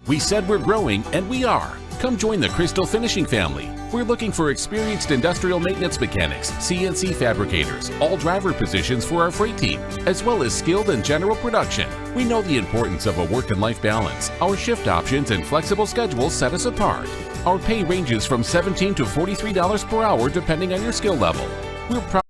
We said we're growing, and we are. Come join the Crystal Finishing family. We're looking for experienced industrial maintenance mechanics, CNC fabricators, all driver positions for our freight team, as well as skilled and general production. We know the importance of a work and life balance. Our shift options and flexible schedules set us apart. Our pay ranges from $17 to $43 per hour depending on your skill level. We're proud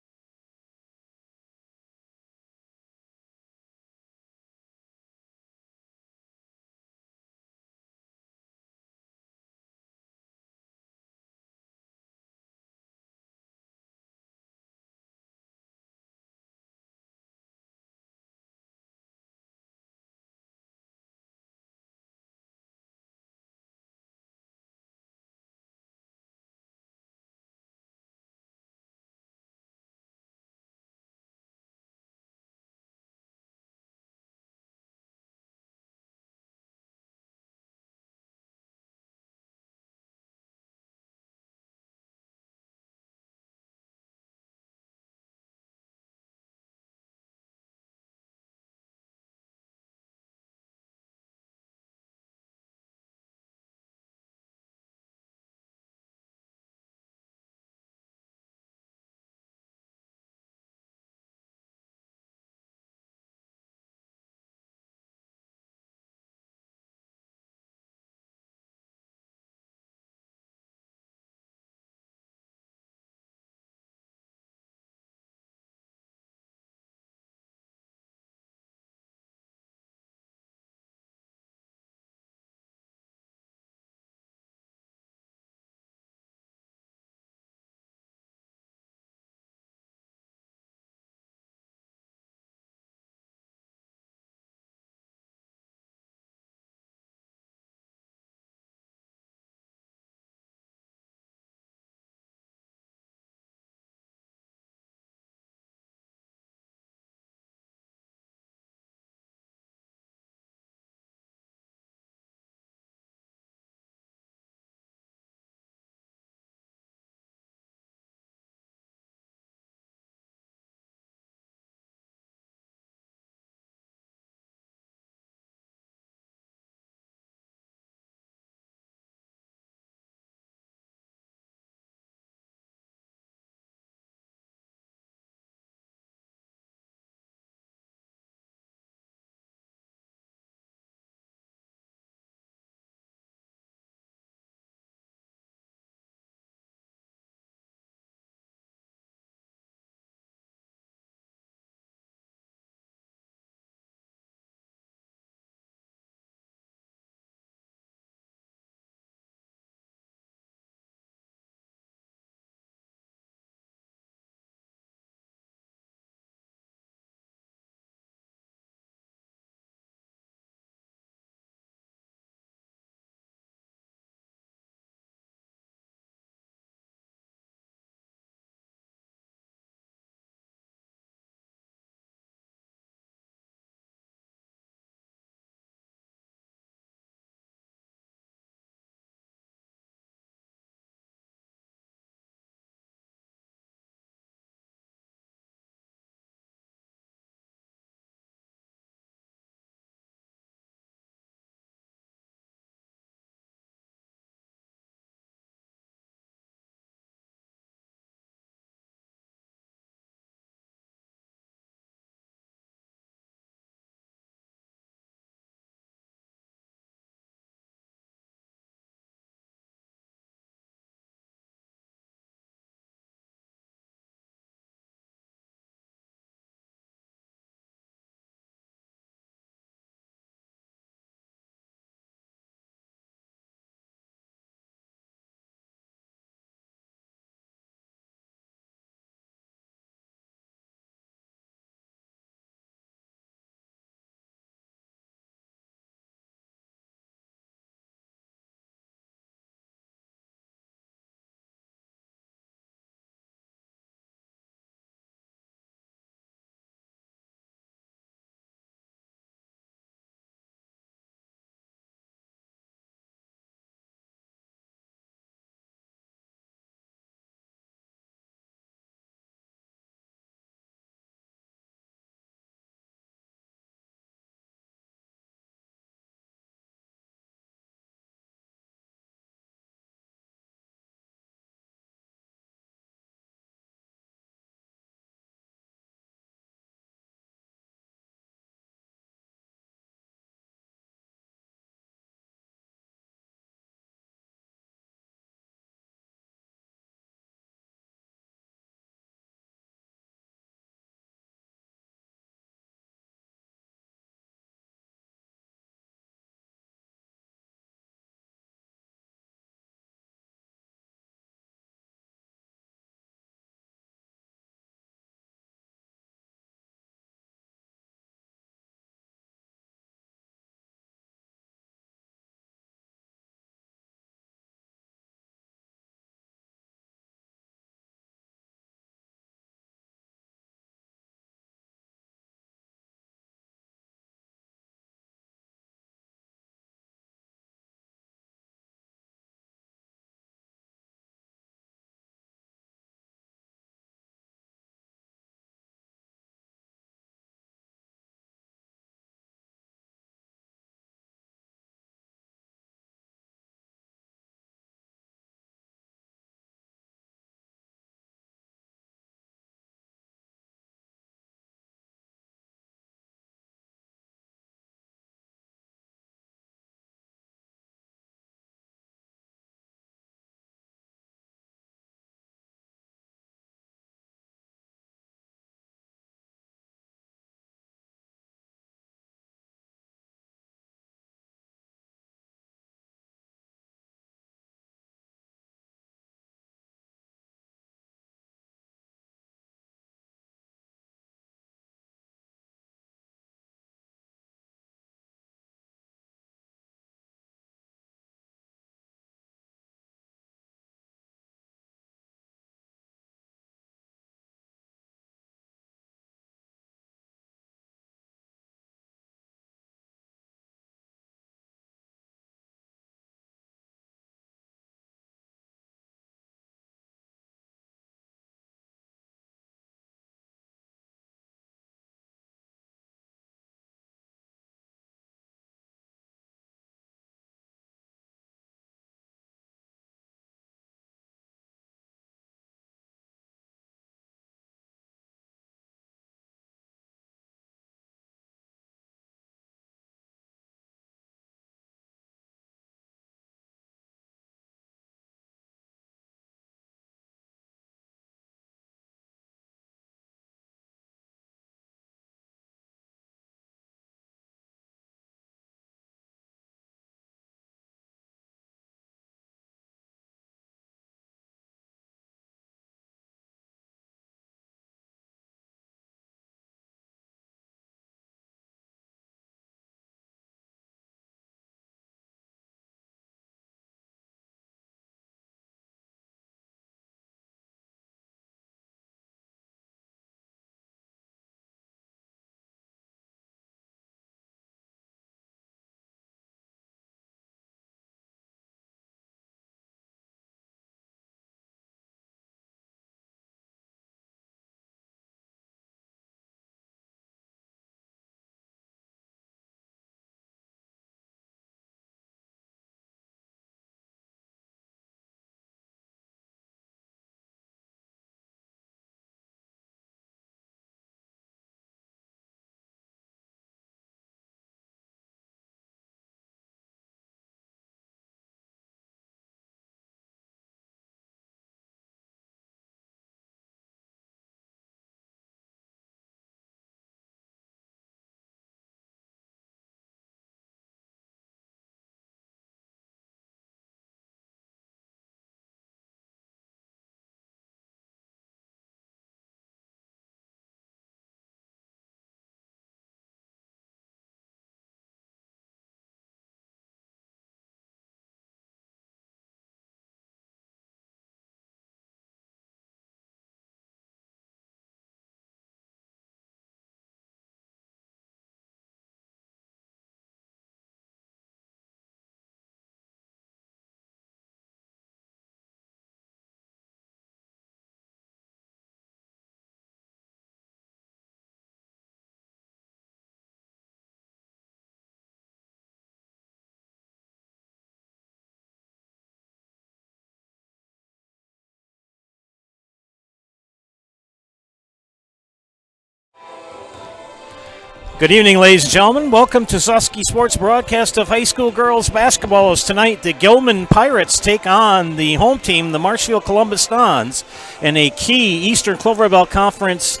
Good evening, ladies and gentlemen. Welcome to Susky Sports broadcast of high school girls basketball. As tonight, the Gilman Pirates take on the home team, the Marshfield Columbus Dons, in a key Eastern Clover Belt Conference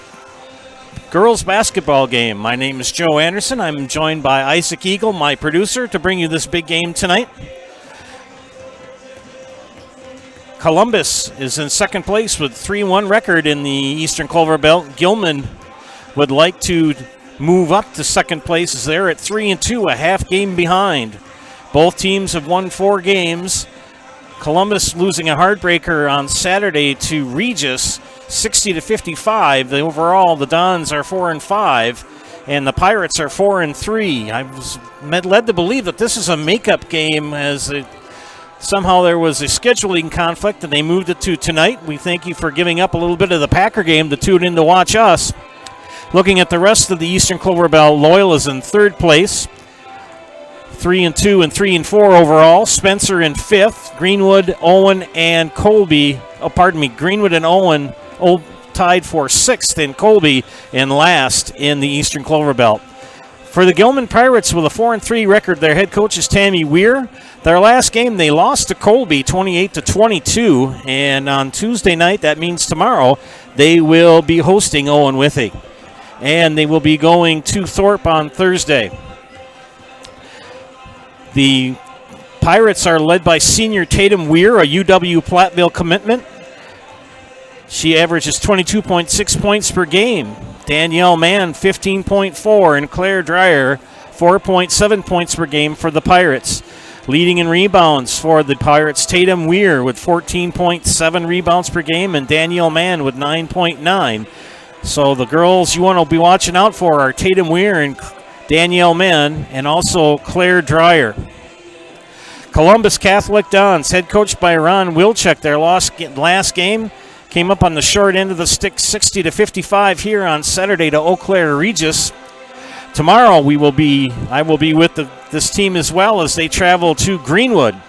girls basketball game. My name is Joe Anderson. I'm joined by Isaac Eagle, my producer, to bring you this big game tonight. Columbus is in second place with 3-1 record in the Eastern Clover Belt. Gilman would like to move up to second place as they're at 3-2, a half game behind. Both teams have won 4 games. Columbus losing a heartbreaker on Saturday to Regis, 60-55. Overall, the Dons are 4-5, and the Pirates are 4-3. I was led to believe that this is a makeup game, as somehow there was a scheduling conflict and they moved it to tonight. We thank you for giving up a little bit of the Packer game to tune in to watch us. Looking at the rest of the Eastern Clover Belt, Loyal in third place, 3-2 and 3-4 overall. Spencer in fifth. Greenwood, Owen, and Colby. Greenwood and Owen tied for sixth, and Colby in last in the Eastern Clover Belt. For the Gilman Pirates with a 4-3 record, their head coach is Tammy Weir. Their last game, they lost to Colby 28-22, and on Tuesday night, that means tomorrow, they will be hosting Owen Withee. And they will be going to Thorpe on Thursday. The Pirates are led by senior Tatum Weir, a UW Platteville commitment. She averages 22.6 points per game. Danielle Mann, 15.4, and Claire Dreyer, 4.7 points per game for the Pirates. Leading in rebounds for the Pirates, Tatum Weir with 14.7 rebounds per game, and Danielle Mann with 9.9. So the girls you want to be watching out for are Tatum Weir and Danielle Mann, and also Claire Dreyer. Columbus Catholic Dons, head coached by Ron Wilczek. Their last game came up on the short end of the stick, 60-55 here on Saturday to Eau Claire Regis. Tomorrow I will be with this team as well as they travel to Greenwood.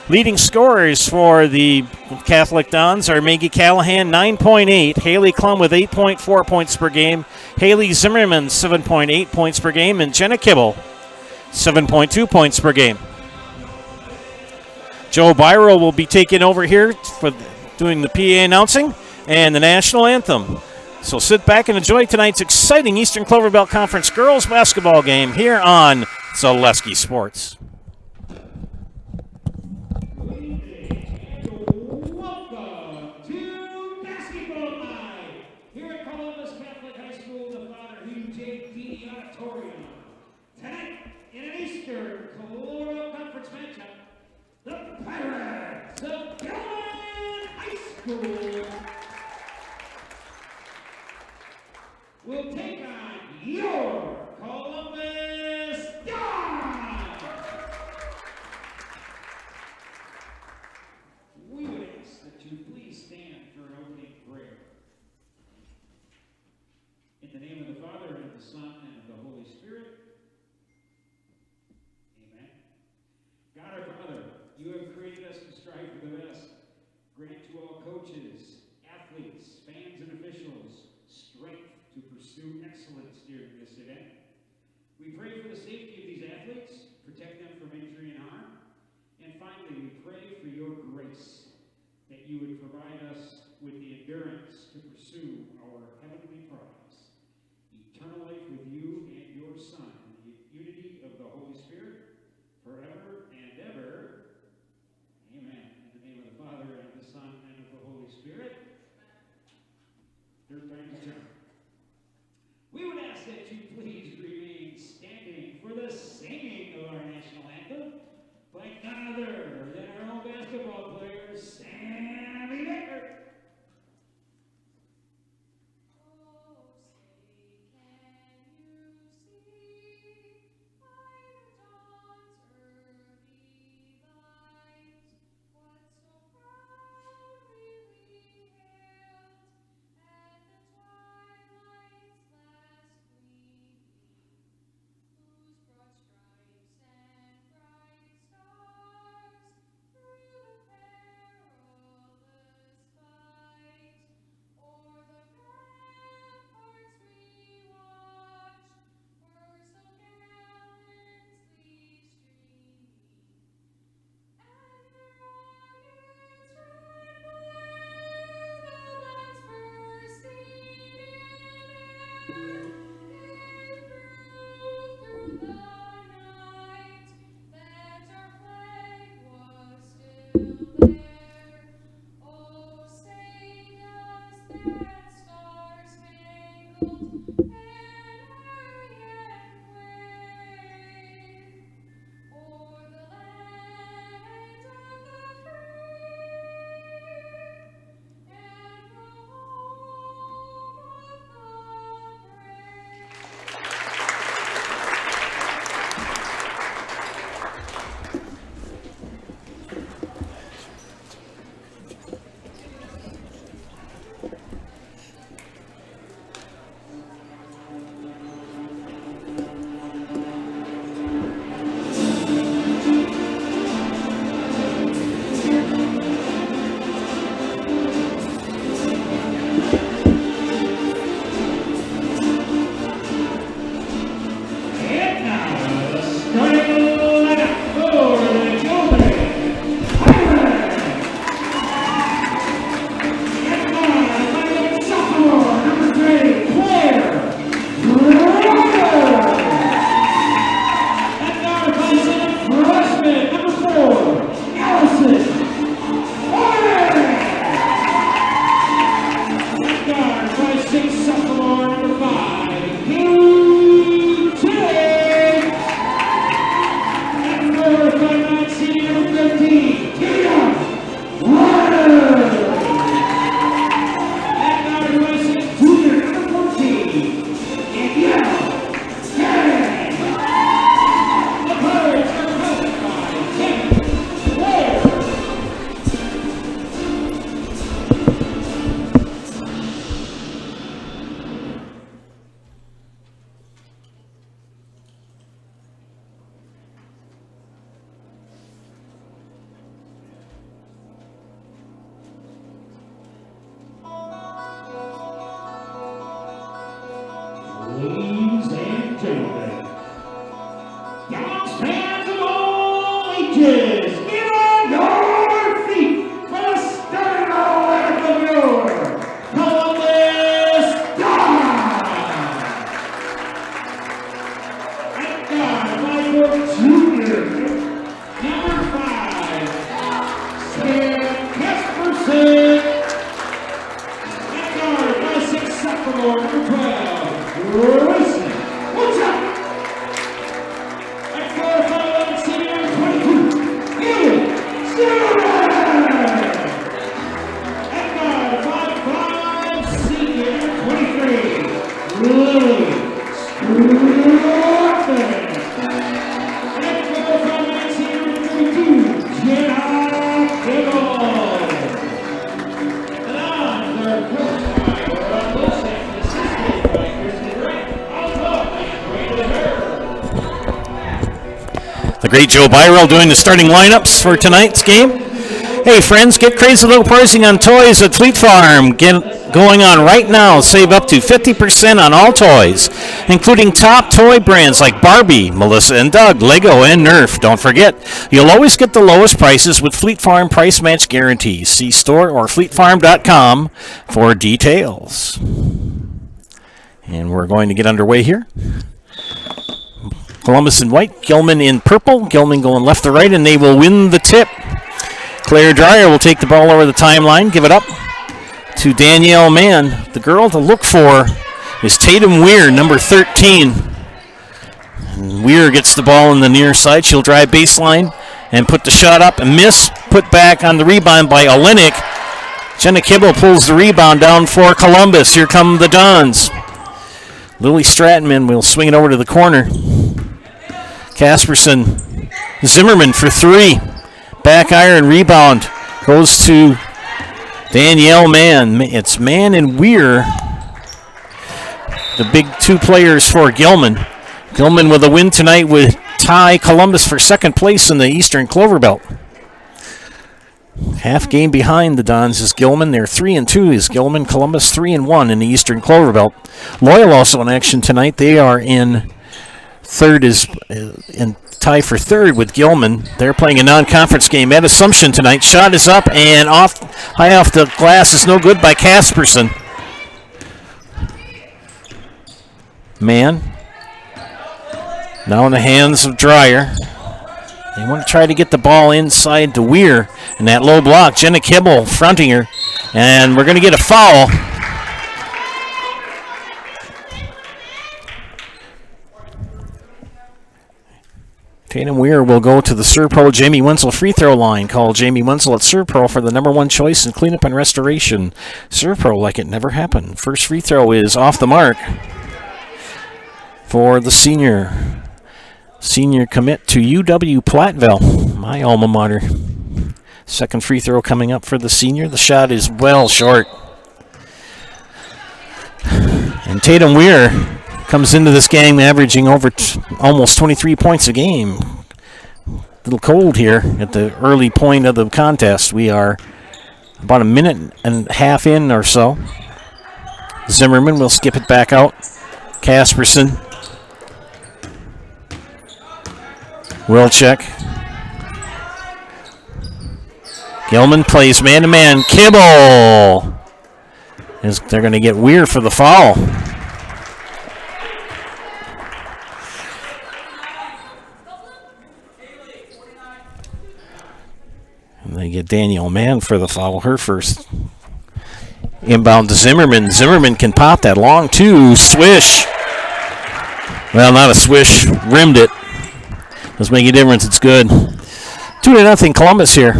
Leading scorers for the Catholic Dons are Maggie Callahan, 9.8. Haley Klum with 8.4 points per game. Haley Zimmerman, 7.8 points per game. And Jenna Kibble, 7.2 points per game. Joe Byro will be taking over here for doing the PA announcing and the national anthem. So sit back and enjoy tonight's exciting Eastern Clover Belt Conference girls basketball game here on Zaleski Sports. Will take on your Columbus Dons. We would ask that you please stand for an opening prayer. In the name of the Father, and of the Son, and of the Holy Spirit. Amen. God our Father, you have created us to strive for the best. Grant to all coaches, athletes, fans, and officials strength to pursue excellence during this event. We pray for the safety of these athletes, protect them from injury and harm, and finally we pray for your grace, that you would provide us with the endurance to pursue our heavenly prize, eternal life with you and your Son, in the unity of the Holy Spirit, forever and ever. Amen. In the name of the Father, and of the Son, and of the Holy Spirit. Third time is charmed. We would ask that you please remain standing for the singing of our national anthem by none other than our own basketball player, Sammy Baker. What so proudly we hailed at the twilight. Ladies and gentlemen, Gallons fans of all ages, get on your feet for the starting lineup of your Columbus Dons. And guard by your junior, number 5, Sam Kasperson. And guard by 6 sophomore, number 12, Racing. What's up? And for 5 senior, 22, Gilman. And guard by 5 senior, 23, Lily. And for 5 senior, 22, Jenna Gilman. And on their coach by Los Angeles, assisted by Kristen Grant. On top, and Brandon Hurd. The great Joe Byrell doing the starting lineups for tonight's game. Hey friends, get crazy low pricing on toys at Fleet Farm. Get going on right now. Save up to 50% on all toys, including top toy brands like Barbie, Melissa and Doug, Lego, and Nerf. Don't forget, you'll always get the lowest prices with Fleet Farm price match guarantees. See store or fleetfarm.com for details. And we're going to get underway here. Columbus in white, Gilman in purple. Gilman going left to right, and they will win the tip. Claire Dreyer will take the ball over the timeline, give it up to Danielle Mann. The girl to look for is Tatum Weir, number 13. And Weir gets the ball in the near side. She'll drive baseline and put the shot up and miss. Put back on the rebound by Olenek. Jenna Kibble pulls the rebound down for Columbus. Here come the Dons. Lily Stratman will swing it over to the corner. Kasperson, Zimmerman for 3. Back iron rebound goes to Danielle Mann. It's Mann and Weir, the big 2 players for Gilman. Gilman with a win tonight would tie Columbus for second place in the Eastern Clover Belt. Half game behind the Dons is Gilman. They're 3-2 is Gilman. Columbus 3-1 in the Eastern Clover Belt. Loyal also in action tonight. They are in third, is in tie for third with Gilman. They're playing a non-conference game at Assumption tonight. Shot is up and high off the glass is no good by Kasperson. Mann now in the hands of Dreyer. They want to try to get the ball inside to Weir in that low block. Jenna Kibble fronting her, and we're going to get a foul. Tatum Weir will go to the Serpro Jamie Wenzel free throw line. Call Jamie Wenzel at Serpro for the number 1 choice in cleanup and restoration. Serpro like it never happened. First free throw is off the mark for the senior. Senior commit to UW Platteville, my alma mater. Second free throw coming up for the senior. The shot is well short. And Tatum Weir comes into this game averaging over almost 23 points a game. A little cold here at the early point of the contest. We are about a minute and a half in or so. Zimmerman will skip it back out. Kasperson. Wilczek. Gilman plays man-to-man. Kibble. They're going to get Weir for the foul. And they get Danielle Mann for the foul, her first. Inbound to Zimmerman. Zimmerman can pop that long, too. Swish. Well, not a swish. Rimmed it. Doesn't make a difference. It's good. 2-0 Columbus here.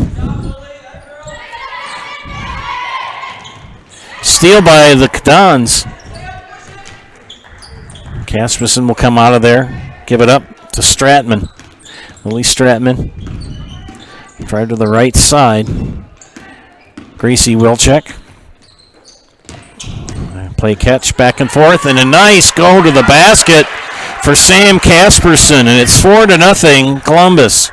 Steal by the Dons. Kasperson will come out of there. Give it up to Stratman. Lily Stratman. Drive to the right side. Gracie Wilczek. Play catch back and forth, and a nice go to the basket for Sam Kasperson, and it's 4-0 Columbus.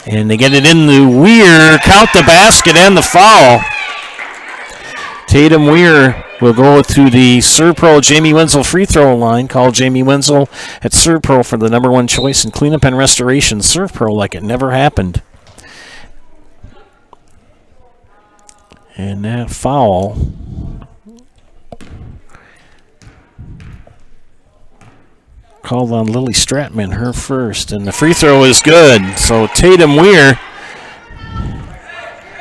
And they get it in the Weir, count the basket and the foul. Tatum Weir will go to the Serve Pro Jamie Wenzel free throw line. Call Jamie Wenzel at Serve Pro for the number 1 choice in cleanup and restoration. Serve Pro like it never happened. And that foul called on Lily Stratman, her first. And the free throw is good. So Tatum Weir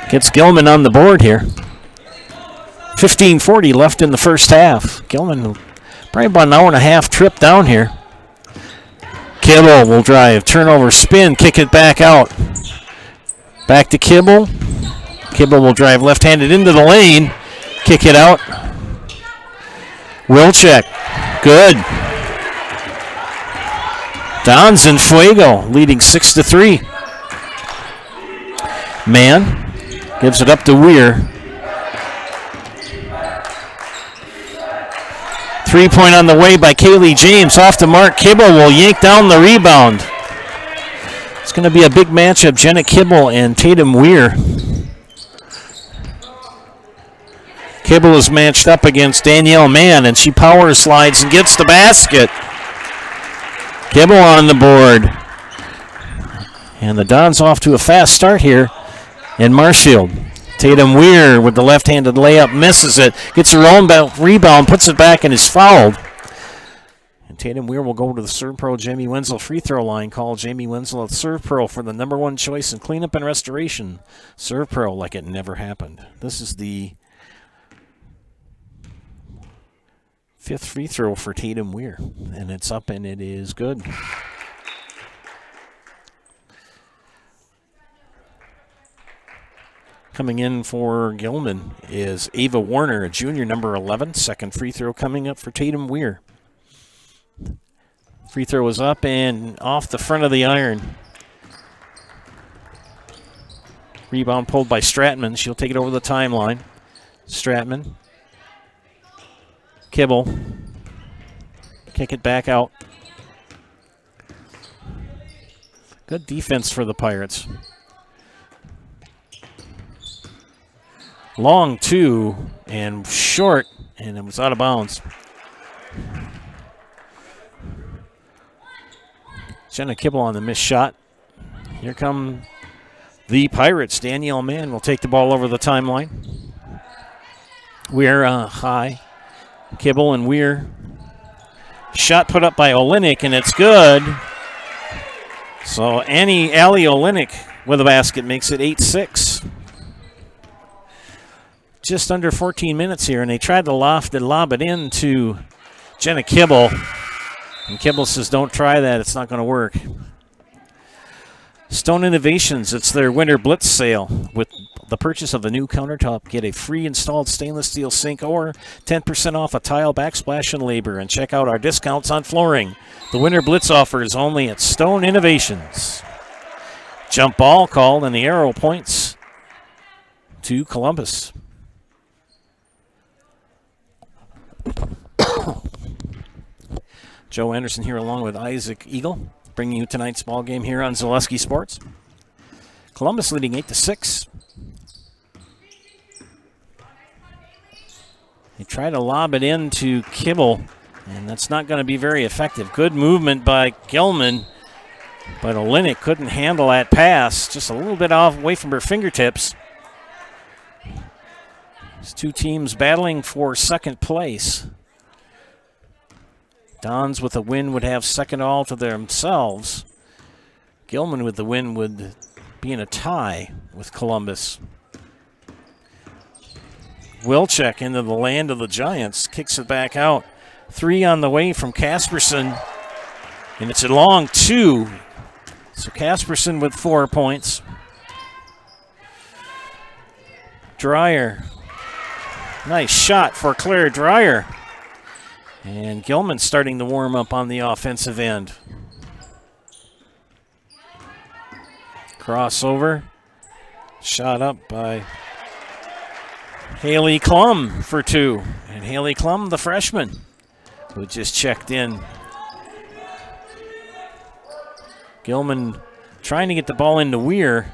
gets Gilman on the board here. 15:40 left in the first half. Gilman, probably about an hour and a half trip down here. Kibble will drive, turnover, spin, kick it back out. Back to Kibble. Kibble will drive left-handed into the lane, kick it out. Wilczek, good. Dons and Fuego leading 6-3. Mann gives it up to Weir. 3-point on the way by Kaylee James. Off the mark, Kibble will yank down the rebound. It's going to be a big matchup, Jenna Kibble and Tatum Weir. Kibble is matched up against Danielle Mann, and she power slides and gets the basket. Kibble on the board. And the Dons off to a fast start here in Marshfield. Tatum Weir with the left-handed layup, misses it, gets her own rebound, puts it back, and is fouled. And Tatum Weir will go to the Serve Pro Jamie Wenzel free throw line. Call Jamie Wenzel at Serve Pro for the number 1 choice in cleanup and restoration. Serve Pro like it never happened. This is the 5th free throw for Tatum Weir, and it's up and it is good. Coming in for Gilman is Ava Warner, a junior, number 11. Second free throw coming up for Tatum Weir. Free throw is up and off the front of the iron. Rebound pulled by Stratman. She'll take it over the timeline. Stratman. Kibble. Kick it back out. Good defense for the Pirates. Long 2 and short, and it was out of bounds. Jenna Kibble on the missed shot. Here come the Pirates. Danielle Mann will take the ball over the timeline. Weir high. Kibble and Weir. Shot put up by Olenek, and it's good. So Allie Olenek with a basket makes it 8-6. Just under 14 minutes here, and they tried to lob it into Jenna Kibble. And Kibble says, don't try that, it's not going to work. Stone Innovations, it's their winter blitz sale. With the purchase of the new countertop, get a free installed stainless steel sink or 10% off a tile backsplash and labor. And check out our discounts on flooring. The winter blitz offer is only at Stone Innovations. Jump ball called, and the arrow points to Columbus. Joe Anderson here along with Isaac Eagle, bringing you tonight's ball game here on Zaleski Sports. Columbus leading 8-6. They try to lob it into Kibble, and that's not going to be very effective. Good movement by Gilman, but Olenek couldn't handle that pass. Just a little bit off away from her fingertips. These two teams battling for second place. Dons with a win would have second all to themselves. Gilman with the win would be in a tie with Columbus. Wilczek into the land of the Giants. Kicks it back out. 3 on the way from Casperson. And it's a long 2. So Casperson with 4 points. Dreyer. Nice shot for Claire Dreyer. And Gilman starting to warm up on the offensive end. Crossover. Shot up by Haley Klum for 2. And Haley Klum, the freshman, who just checked in. Gilman trying to get the ball into Weir.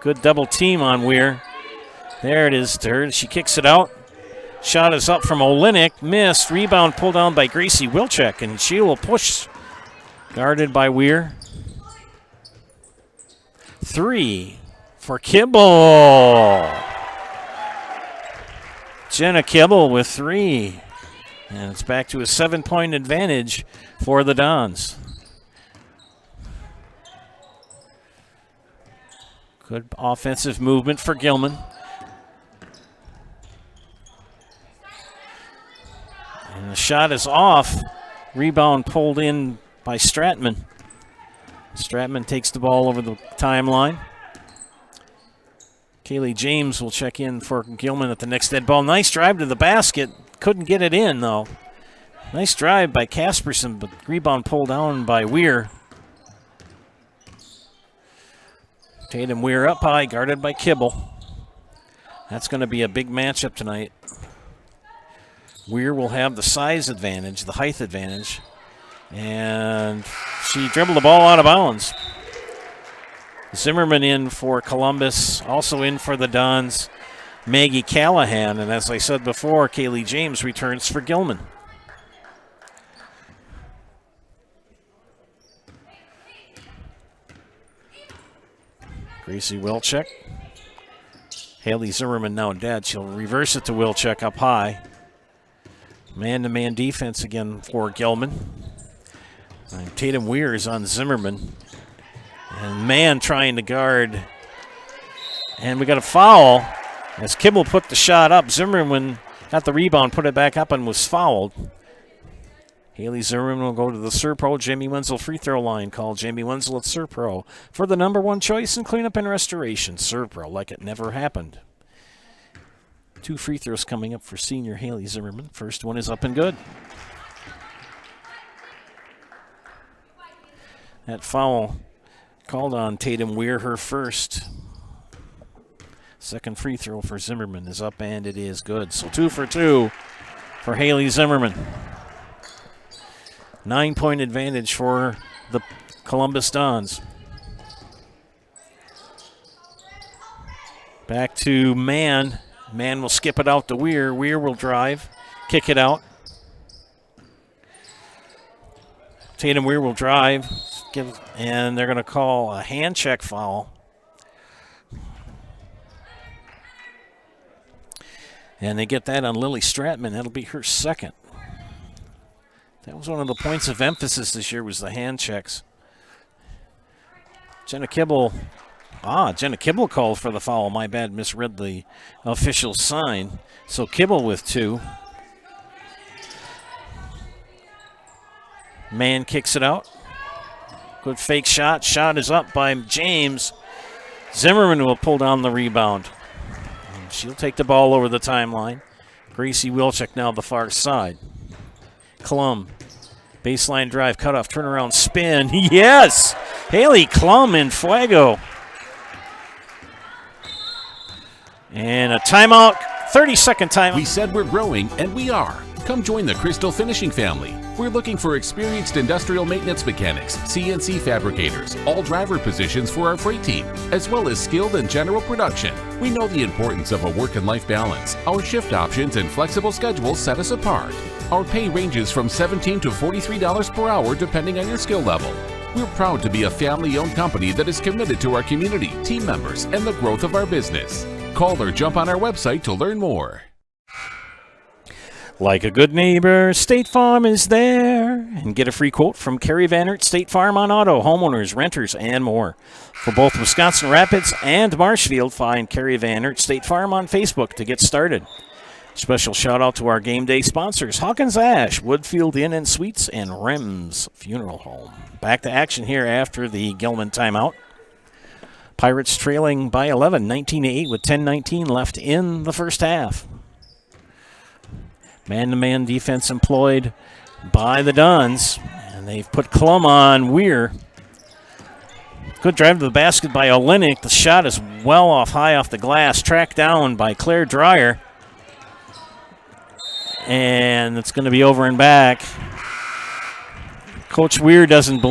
Good double team on Weir. There it is to her. She kicks it out. Shot is up from Olenek. Missed. Rebound pulled down by Gracie Wilczek, and she will push. Guarded by Weir. 3 for Kibble. Jenna Kibble with 3. And it's back to a 7-point advantage for the Dons. Good offensive movement for Gilman. And the shot is off. Rebound pulled in by Stratman. Stratman takes the ball over the timeline. Kaylee James will check in for Gilman at the next dead ball. Nice drive to the basket. Couldn't get it in, though. Nice drive by Casperson, but rebound pulled down by Weir. Tatum Weir up high, guarded by Kibble. That's going to be a big matchup tonight. Weir will have the size advantage, the height advantage. And she dribbled the ball out of bounds. Zimmerman in for Columbus, also in for the Dons, Maggie Callahan. And as I said before, Kaylee James returns for Gilman. Gracie Wilczek. Haley Zimmerman now dead. She'll reverse it to Wilczek up high. Man-to-man defense again for Gilman. And Tatum Weir is on Zimmerman. And man trying to guard. And we got a foul as Kibble put the shot up. Zimmerman got the rebound, put it back up, and was fouled. Haley Zimmerman will go to the Serpro Jamie Wenzel free throw line. Call Jamie Wenzel at Serpro for the #1 choice in cleanup and restoration. Serpro, like it never happened. 2 free throws coming up for senior Haley Zimmerman. First one is up and good. That foul called on Tatum Weir, her first. Second free throw for Zimmerman is up, and it is good. So 2 for 2 for Haley Zimmerman. 9-point advantage for the Columbus Dons. Back to Man. Man will skip it out to Weir. Weir will drive, kick it out. Tatum Weir will drive, and they're going to call a hand check foul. And they get that on Lily Stratman. That'll be her second. That was one of the points of emphasis this year, was the hand checks. Jenna Kibble called for the foul. My bad, misread the official sign. So Kibble with 2. Man kicks it out. Good fake shot. Shot is up by James. Zimmerman will pull down the rebound. And she'll take the ball over the timeline. Gracie Wilczek now the far side. Klum. Baseline drive, cutoff, turnaround, spin. Yes! Haley Klum in Fuego. And a timeout, 30-second timeout. We said we're growing, and we are. Come join the Crystal Finishing family. We're looking for experienced industrial maintenance mechanics, CNC fabricators, all driver positions for our freight team, as well as skilled and general production. We know the importance of a work and life balance. Our shift options and flexible schedules set us apart. Our pay ranges from $17 to $43 per hour depending on your skill level. We're proud to be a family-owned company that is committed to our community, team members, and the growth of our business. Call or jump on our website to learn more. Like a good neighbor, State Farm is there. And get a free quote from Kerry Vannert, State Farm on auto, homeowners, renters, and more. For both Wisconsin Rapids and Marshfield, find Kerry Vannert, State Farm on Facebook to get started. Special shout out to our game day sponsors, Hawkins Ash, Woodfield Inn and Suites, and Rems Funeral Home. Back to action here after the Gilman timeout. Pirates trailing by 11, 19-8 with 10:19 left in the first half. Man-to-man defense employed by the Dons, and they've put Klum on Weir. Good drive to the basket by Olenek. The shot is well off, high off the glass, tracked down by Claire Dreyer. And it's going to be over and back. Coach Weir doesn't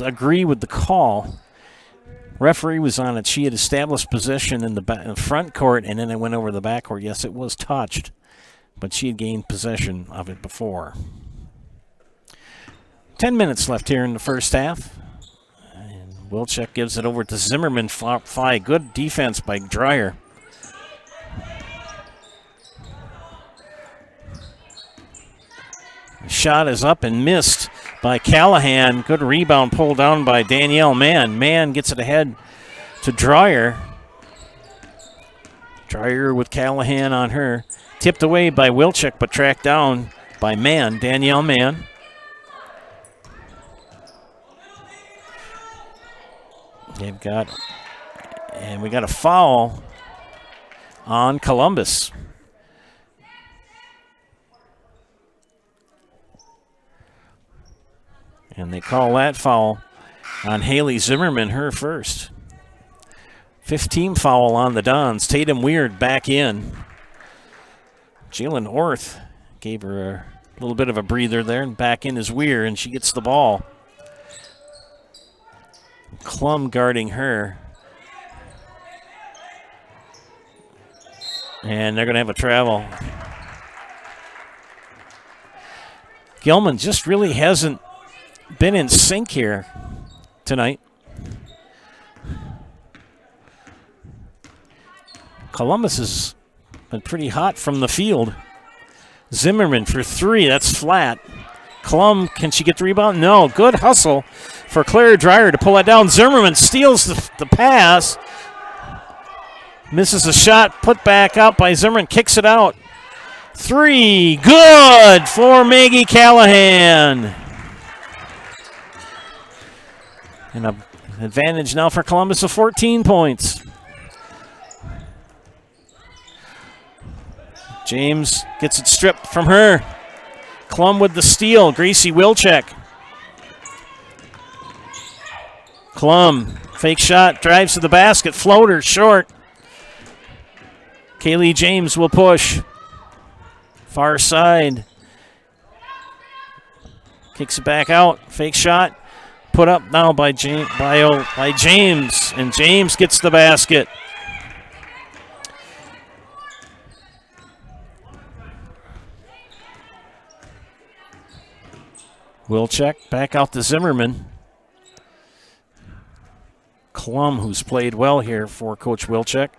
agree with the call. Referee was on it. She had established position in the front court, and then it went over the back court. Yes, it was touched, but she had gained possession of it before. 10 minutes left here in the first half. And Wilczek gives it over to Zimmerman. Good defense by Dreyer. The shot is up and missed by Callahan. Good rebound pulled down by Danielle Mann. Mann gets it ahead to Dreyer. Dreyer with Callahan on her. Tipped away by Wilczek, but tracked down by Mann, Danielle Mann. We got a foul on Columbus. And they call that foul on Haley Zimmerman, her first. 15 foul on the Dons. Tatum Weird back in. Jalen Orth gave her a little bit of a breather there, and back in is Weir, and she gets the ball. Klum guarding her. And they're going to have a travel. Gilman just really hasn't been in sync here tonight. Columbus has been pretty hot from the field. Zimmerman for three. That's flat. Klum, can she get the rebound? No. Good hustle for Claire Dreyer to pull that down. Zimmerman steals the pass. Misses a shot. Put back out by Zimmerman. Kicks it out. Three. Good for Maggie Callahan. And an advantage now for Columbus of 14 points. James gets it stripped from her. Klum with the steal. Gracie Wilczek. Klum, fake shot, drives to the basket. Floater, short. Kaylee James will push. Far side. Kicks it back out. Fake shot. Put up now by James. And James gets the basket. Wilczek back out to Zimmerman. Klum, who's played well here for Coach Wilczek.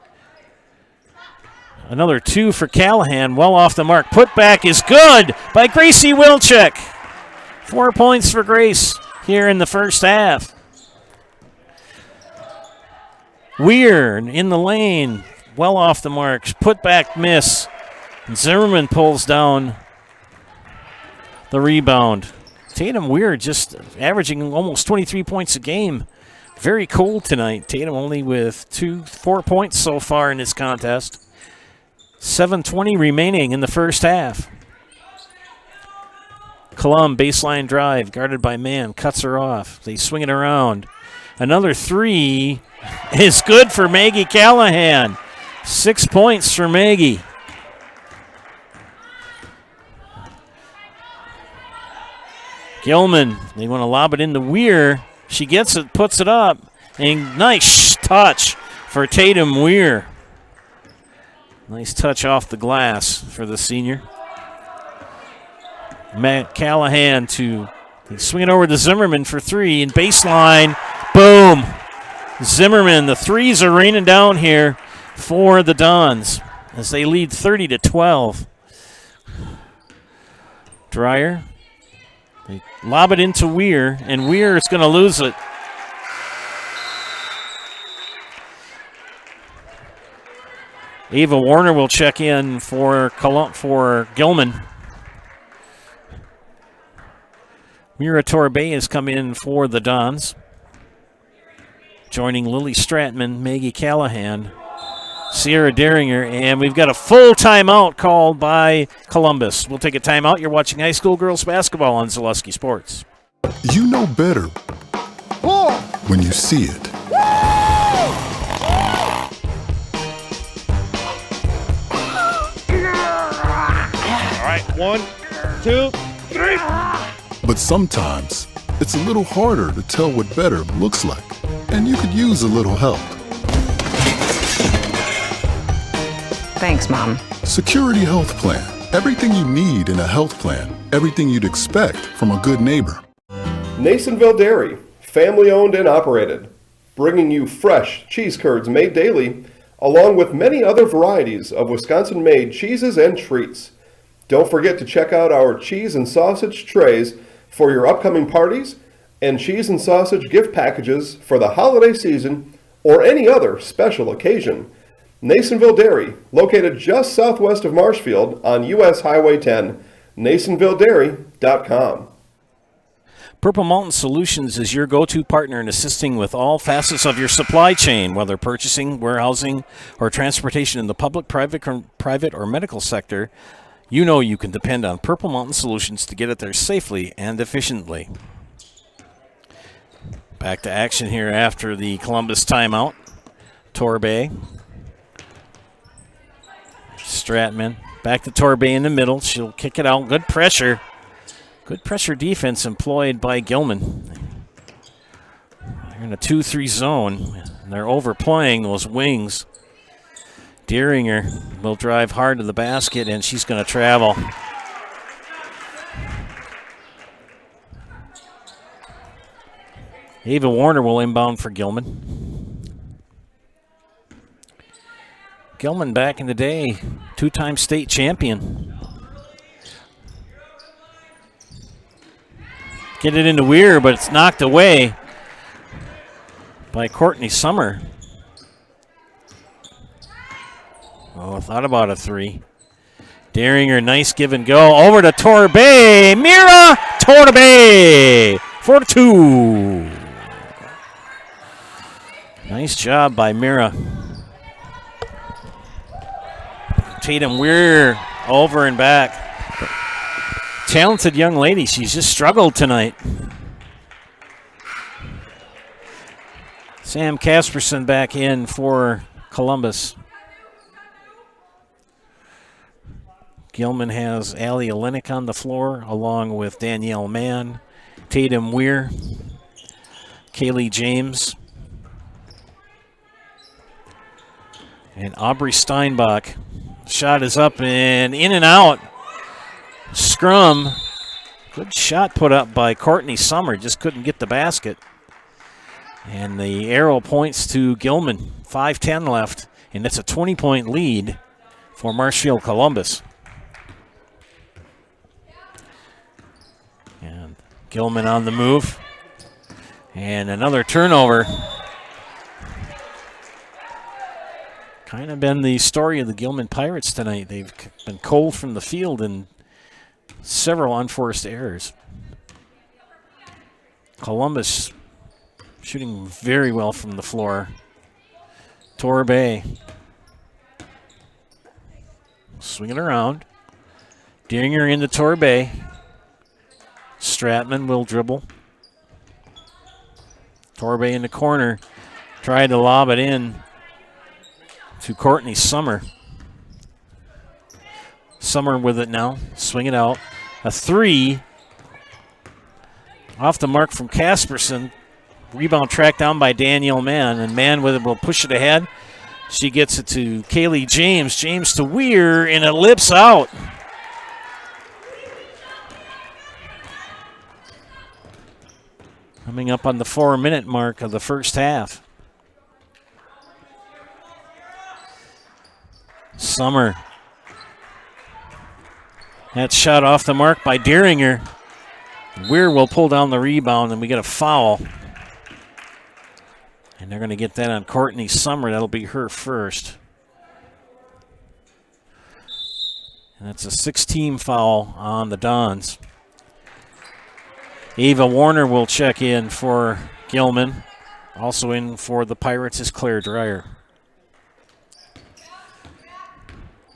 Another two for Callahan, well off the mark. Putback is good by Gracie Wilczek. 4 points for Grace here in the first half. Weird in the lane, well off the mark. Putback miss. Zimmerman pulls down the rebound. Tatum Weir just averaging almost 23 points a game. Very cold tonight. Tatum only with 4 points so far in this contest. 7:20 remaining in the first half. Klum, baseline drive, guarded by Mann, cuts her off. They swing it around. Another three is good for Maggie Callahan. 6 points for Maggie. Gilman, they want to lob it into Weir. She gets it, puts it up, and nice touch for Tatum Weir. Nice touch off the glass for the senior. Matt Callahan they swing it over to Zimmerman for three, and baseline, boom. Zimmerman, the threes are raining down here for the Dons as they lead 30-12. Dreyer. They lob it into Weir, and Weir is going to lose it. Ava Warner will check in for Gilman. Mira Torbe has come in for the Dons. Joining Lily Stratman, Maggie Callahan, Sierra Deringer, and we've got a full timeout called by Columbus. We'll take a timeout. You're watching high school girls basketball on Zaleski Sports. You know better when you see it. All right, 1, 2, 3. But sometimes it's a little harder to tell what better looks like. and you could use a little help. Thanks, Mom. Security Health Plan. Everything you need in a health plan. Everything you'd expect from a good neighbor. Nasonville Dairy, family owned and operated, bringing you fresh cheese curds made daily, along with many other varieties of Wisconsin-made cheeses and treats. Don't forget to check out our cheese and sausage trays for your upcoming parties and cheese and sausage gift packages for the holiday season or any other special occasion. Nasonville Dairy, located just southwest of Marshfield on US Highway 10, nasonvilledairy.com. Purple Mountain Solutions is your go-to partner in assisting with all facets of your supply chain, whether purchasing, warehousing, or transportation in the public, private, or medical sector. You know you can depend on Purple Mountain Solutions to get it there safely and efficiently. Back to action here after the Columbus timeout. Torbay. Stratman. Back to Torbay in the middle. She'll kick it out. Good pressure. Good pressure defense employed by Gilman. They're in a 2-3 zone. And they're overplaying those wings. Deeringer will drive hard to the basket, and she's going to travel. Ava Warner will inbound for Gilman. Gilman back in the day, 2-time state champion. Get it into Weir, but it's knocked away by Courtney Summer. Oh, thought about a three. Deeringer, nice give and go. Over to Torbay. Mira Torbay for 2. Nice job by Mira. Tatum Weir over and back. Talented young lady. She's just struggled tonight. Sam Casperson back in for Columbus. Gilman has Allie Olenek on the floor along with Danielle Mann, Tatum Weir, Kaylee James, and Aubrey Steinbach. Shot is up and in and out. Scrum. Good shot put up by Courtney Summer. Just couldn't get the basket. And the arrow points to Gilman. 5:10 left. And it's a 20-point lead for Marshfield Columbus. And Gilman on the move. And another turnover. Kind of been the story of the Gilman Pirates tonight. They've been cold from the field and several unforced errors. Columbus shooting very well from the floor. Torbay. Swing it around. Deeringer into Torbay. Stratman will dribble. Torbay in the corner. Tried to lob it in to Courtney Summer. Summer with it now. Swing it out. A three. Off the mark from Casperson. Rebound tracked down by Danielle Mann. And Mann with it will push it ahead. She gets it to Kaylee James. James to Weir. And it lips out. Coming up on the 4-minute mark of the first half. Summer. That shot off the mark by Deeringer. Weir will pull down the rebound, and we get a foul. And they're going to get that on Courtney Summer. That'll be her first. And that's a 6-team foul on the Dons. Ava Warner will check in for Gilman. Also in for the Pirates is Claire Dreyer.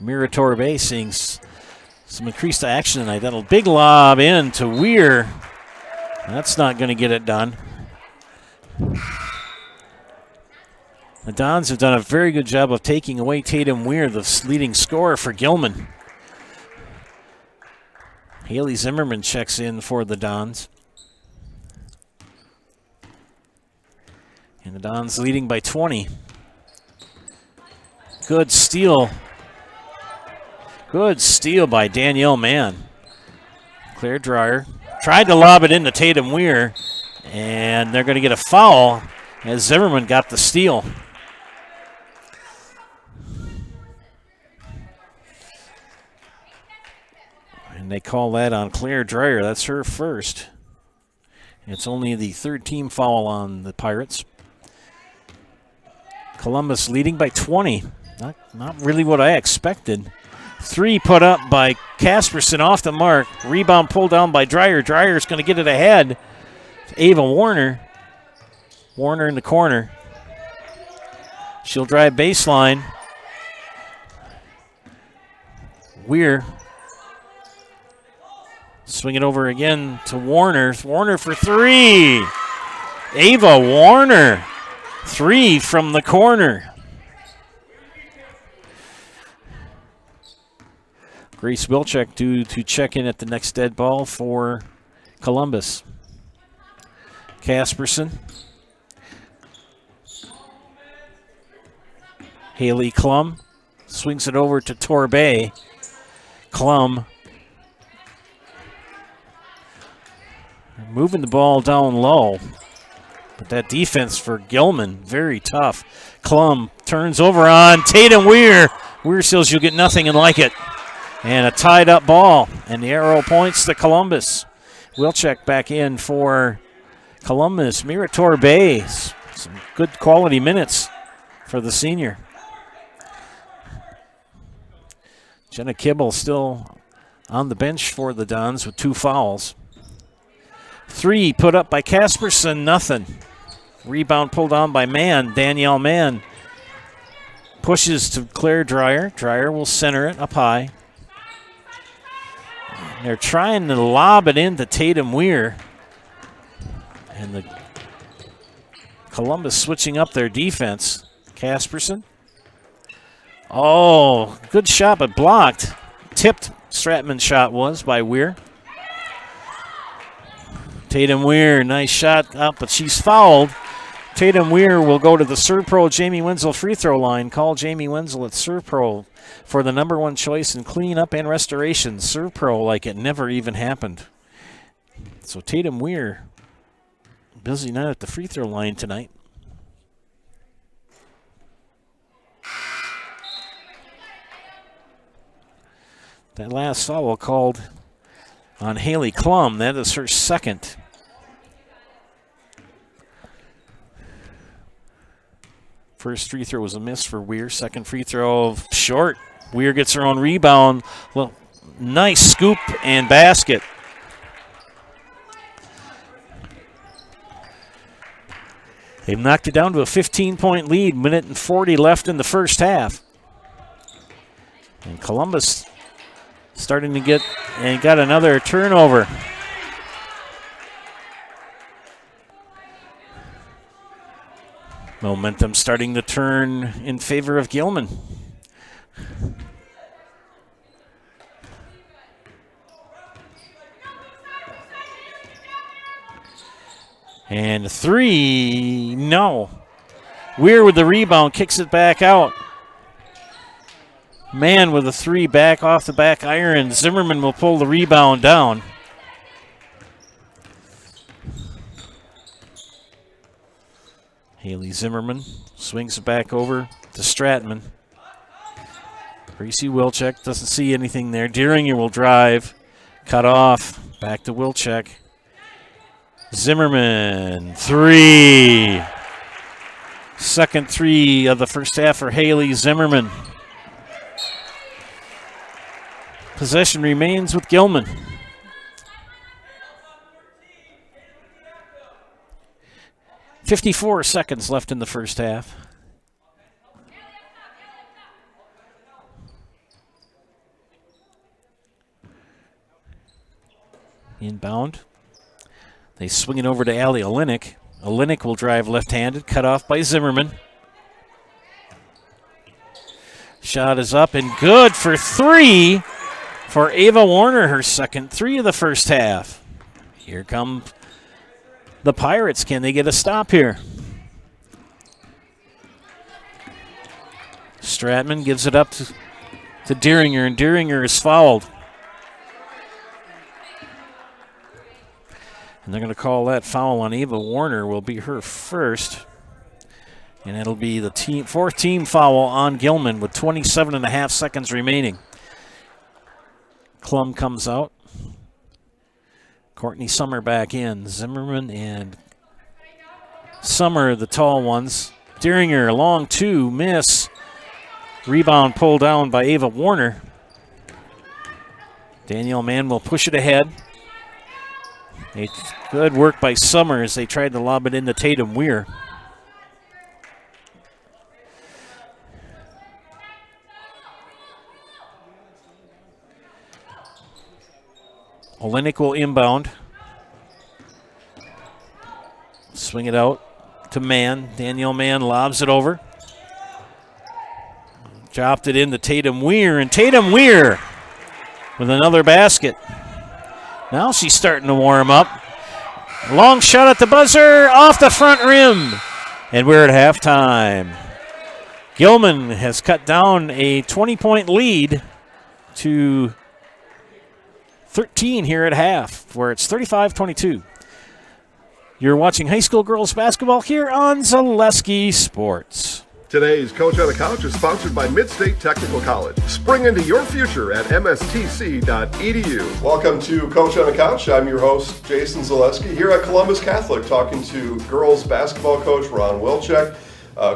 Mira Torbay seeing some increased action tonight. That'll big lob in to Weir. That's not going to get it done. The Dons have done a very good job of taking away Tatum Weir, the leading scorer for Gilman. Haley Zimmerman checks in for the Dons. And the Dons leading by 20. Good steal. Good steal by Danielle Mann. Claire Dreyer tried to lob it into Tatum Weir, and they're going to get a foul as Zimmerman got the steal. And they call that on Claire Dreyer. That's her first. It's only the third team foul on the Pirates. Columbus leading by 20. Not really what I expected. 3 put up by Casperson off the mark. Rebound pulled down by Dreyer. Dreyer's going to get it ahead. Ava Warner. Warner in the corner. She'll drive baseline. Weir. Swing it over again to Warner. Warner for 3. Ava Warner. 3 from the corner. Grace Wilczek due to check in at the next dead ball for Columbus. Casperson. Haley Klum swings it over to Torbay. Klum moving the ball down low. But that defense for Gilman, very tough. Klum turns over on Tatum Weir. Weir says you'll get nothing and like it. And a tied up ball. And the arrow points to Columbus. Wilczek back in for Columbus. Mira Torbay. Some good quality minutes for the senior. Jenna Kibble still on the bench for the Dons with 2 fouls. 3 put up by Casperson, nothing. Rebound pulled on by Mann, Danielle Mann. Pushes to Claire Dreyer. Dreyer will center it up high. They're trying to lob it into Tatum Weir. And the Columbus switching up their defense. Casperson. Oh, good shot, but blocked. Tipped Stratman's shot was by Weir. Tatum Weir, nice shot up, but she's fouled. Tatum Weir will go to the ServPro Jamie Wenzel free throw line. Call Jamie Wenzel at ServPro for the #1 choice in cleanup and restoration. ServPro like it never even happened. So Tatum Weir, busy night at the free throw line tonight. That last foul called on Haley Klum. That is her second. First free throw was a miss for Weir. Second free throw short. Weir gets her own rebound. Well, nice scoop and basket. They've knocked it down to a 15-point lead. 1:40 left in the first half. And Columbus starting to get, and got another turnover. Momentum starting to turn in favor of Gilman. And 3, no. Weir with the rebound, kicks it back out. Mann with a 3 back off the back iron. Zimmerman will pull the rebound down. Haley Zimmerman swings it back over to Stratman. Gracie Wilczek doesn't see anything there. Deeringer will drive. Cut off. Back to Wilczek. Zimmerman, 3. Second 3 of the first half for Haley Zimmerman. Possession remains with Gilman. .54 seconds left in the first half. Inbound. They swing it over to Allie Olenek. Olenek will drive left-handed, cut off by Zimmerman. Shot is up and good for 3 for Ava Warner, her second 3 of the first half. Here come the Pirates. Can they get a stop here? Stratman gives it up to Deeringer, and Deeringer is fouled. And they're going to call that foul on Ava Warner, will be her first. And it'll be the fourth team foul on Gilman with 27.5 seconds remaining. Klum comes out. Courtney Summer back in. Zimmerman and Summer, the tall ones. Deeringer, long two, miss. Rebound pulled down by Ava Warner. Danielle Mann will push it ahead. Good work by Summer as they tried to lob it into Tatum Weir. Olenek will inbound. Swing it out to Mann. Danielle Mann lobs it over. Dropped it into Tatum Weir, and Tatum Weir with another basket. Now she's starting to warm up. Long shot at the buzzer, off the front rim. And we're at halftime. Gilman has cut down a 20-point lead to 13 here at half, where it's 35-22. You're watching high school girls basketball here on Zaleski Sports. Today's Coach on the Couch is sponsored by Midstate Technical College. Spring into your future at mstc.edu. Welcome to Coach on the Couch. I'm your host, Jason Zaleski, here at Columbus Catholic, talking to girls basketball coach Ron Wilczek.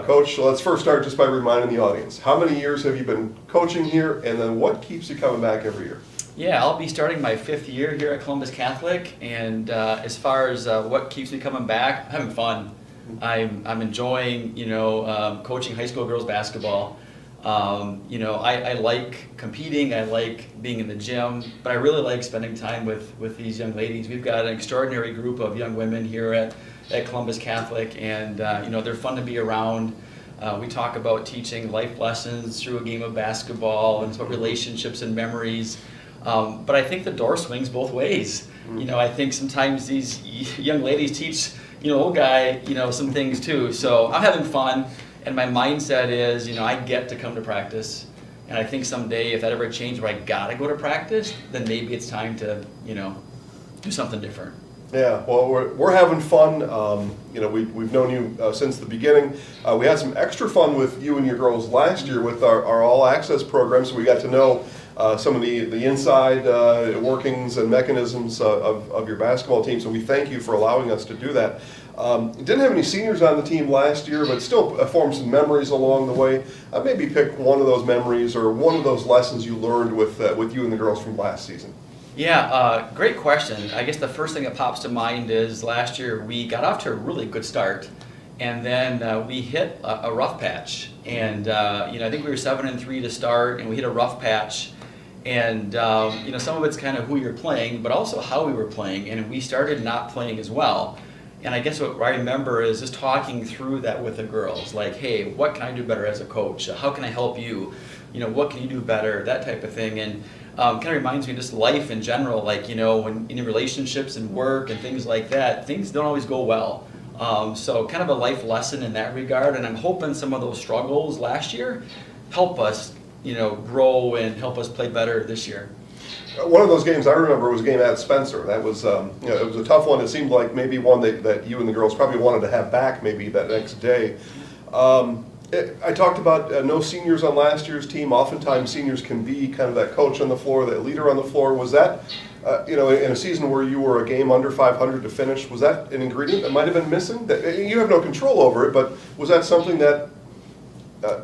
Coach, let's first start just by reminding the audience, how many years have you been coaching here, and then what keeps you coming back every year? Yeah, I'll be starting my 5th year here at Columbus Catholic, and as far as what keeps me coming back, I'm having fun. I'm enjoying, coaching high school girls basketball. I like competing, I like being in the gym, but I really like spending time with these young ladies. We've got an extraordinary group of young women here at Columbus Catholic, and they're fun to be around. We talk about teaching life lessons through a game of basketball, and it's about relationships and memories. But I think the door swings both ways. I think sometimes these young ladies teach, old guy, some things too. So I'm having fun, and my mindset is, I get to come to practice. And I think someday if that ever changed where I gotta go to practice, then maybe it's time to, do something different. Yeah, well, we're having fun. We've known you since the beginning. We had some extra fun with you and your girls last year with our All Access program, so we got to know some of the inside workings and mechanisms of your basketball team, so we thank you for allowing us to do that. Didn't have any seniors on the team last year, but still formed some memories along the way. Maybe pick one of those memories or one of those lessons you learned with you and the girls from last season. Yeah, great question. I guess the first thing that pops to mind is last year we got off to a really good start, and then we hit a rough patch. And I think we were 7-3 to start, and we hit a rough patch. And some of it's kind of who you're playing, but also how we were playing, and we started not playing as well. And I guess what I remember is just talking through that with the girls, like, hey, what can I do better as a coach? How can I help you? What can you do better? That type of thing. And kind of reminds me of just life in general, like, when in relationships and work and things like that, things don't always go well. So kind of a life lesson in that regard, and I'm hoping some of those struggles last year help us grow and help us play better this year. One of those games I remember was a game at Spencer. That was, it was a tough one. It seemed like maybe one that you and the girls probably wanted to have back maybe that next day. I talked about no seniors on last year's team. Oftentimes seniors can be kind of that coach on the floor, that leader on the floor. Was that, in a season where you were a game under 500 to finish, was that an ingredient that might have been missing? That you have no control over it, but was that something that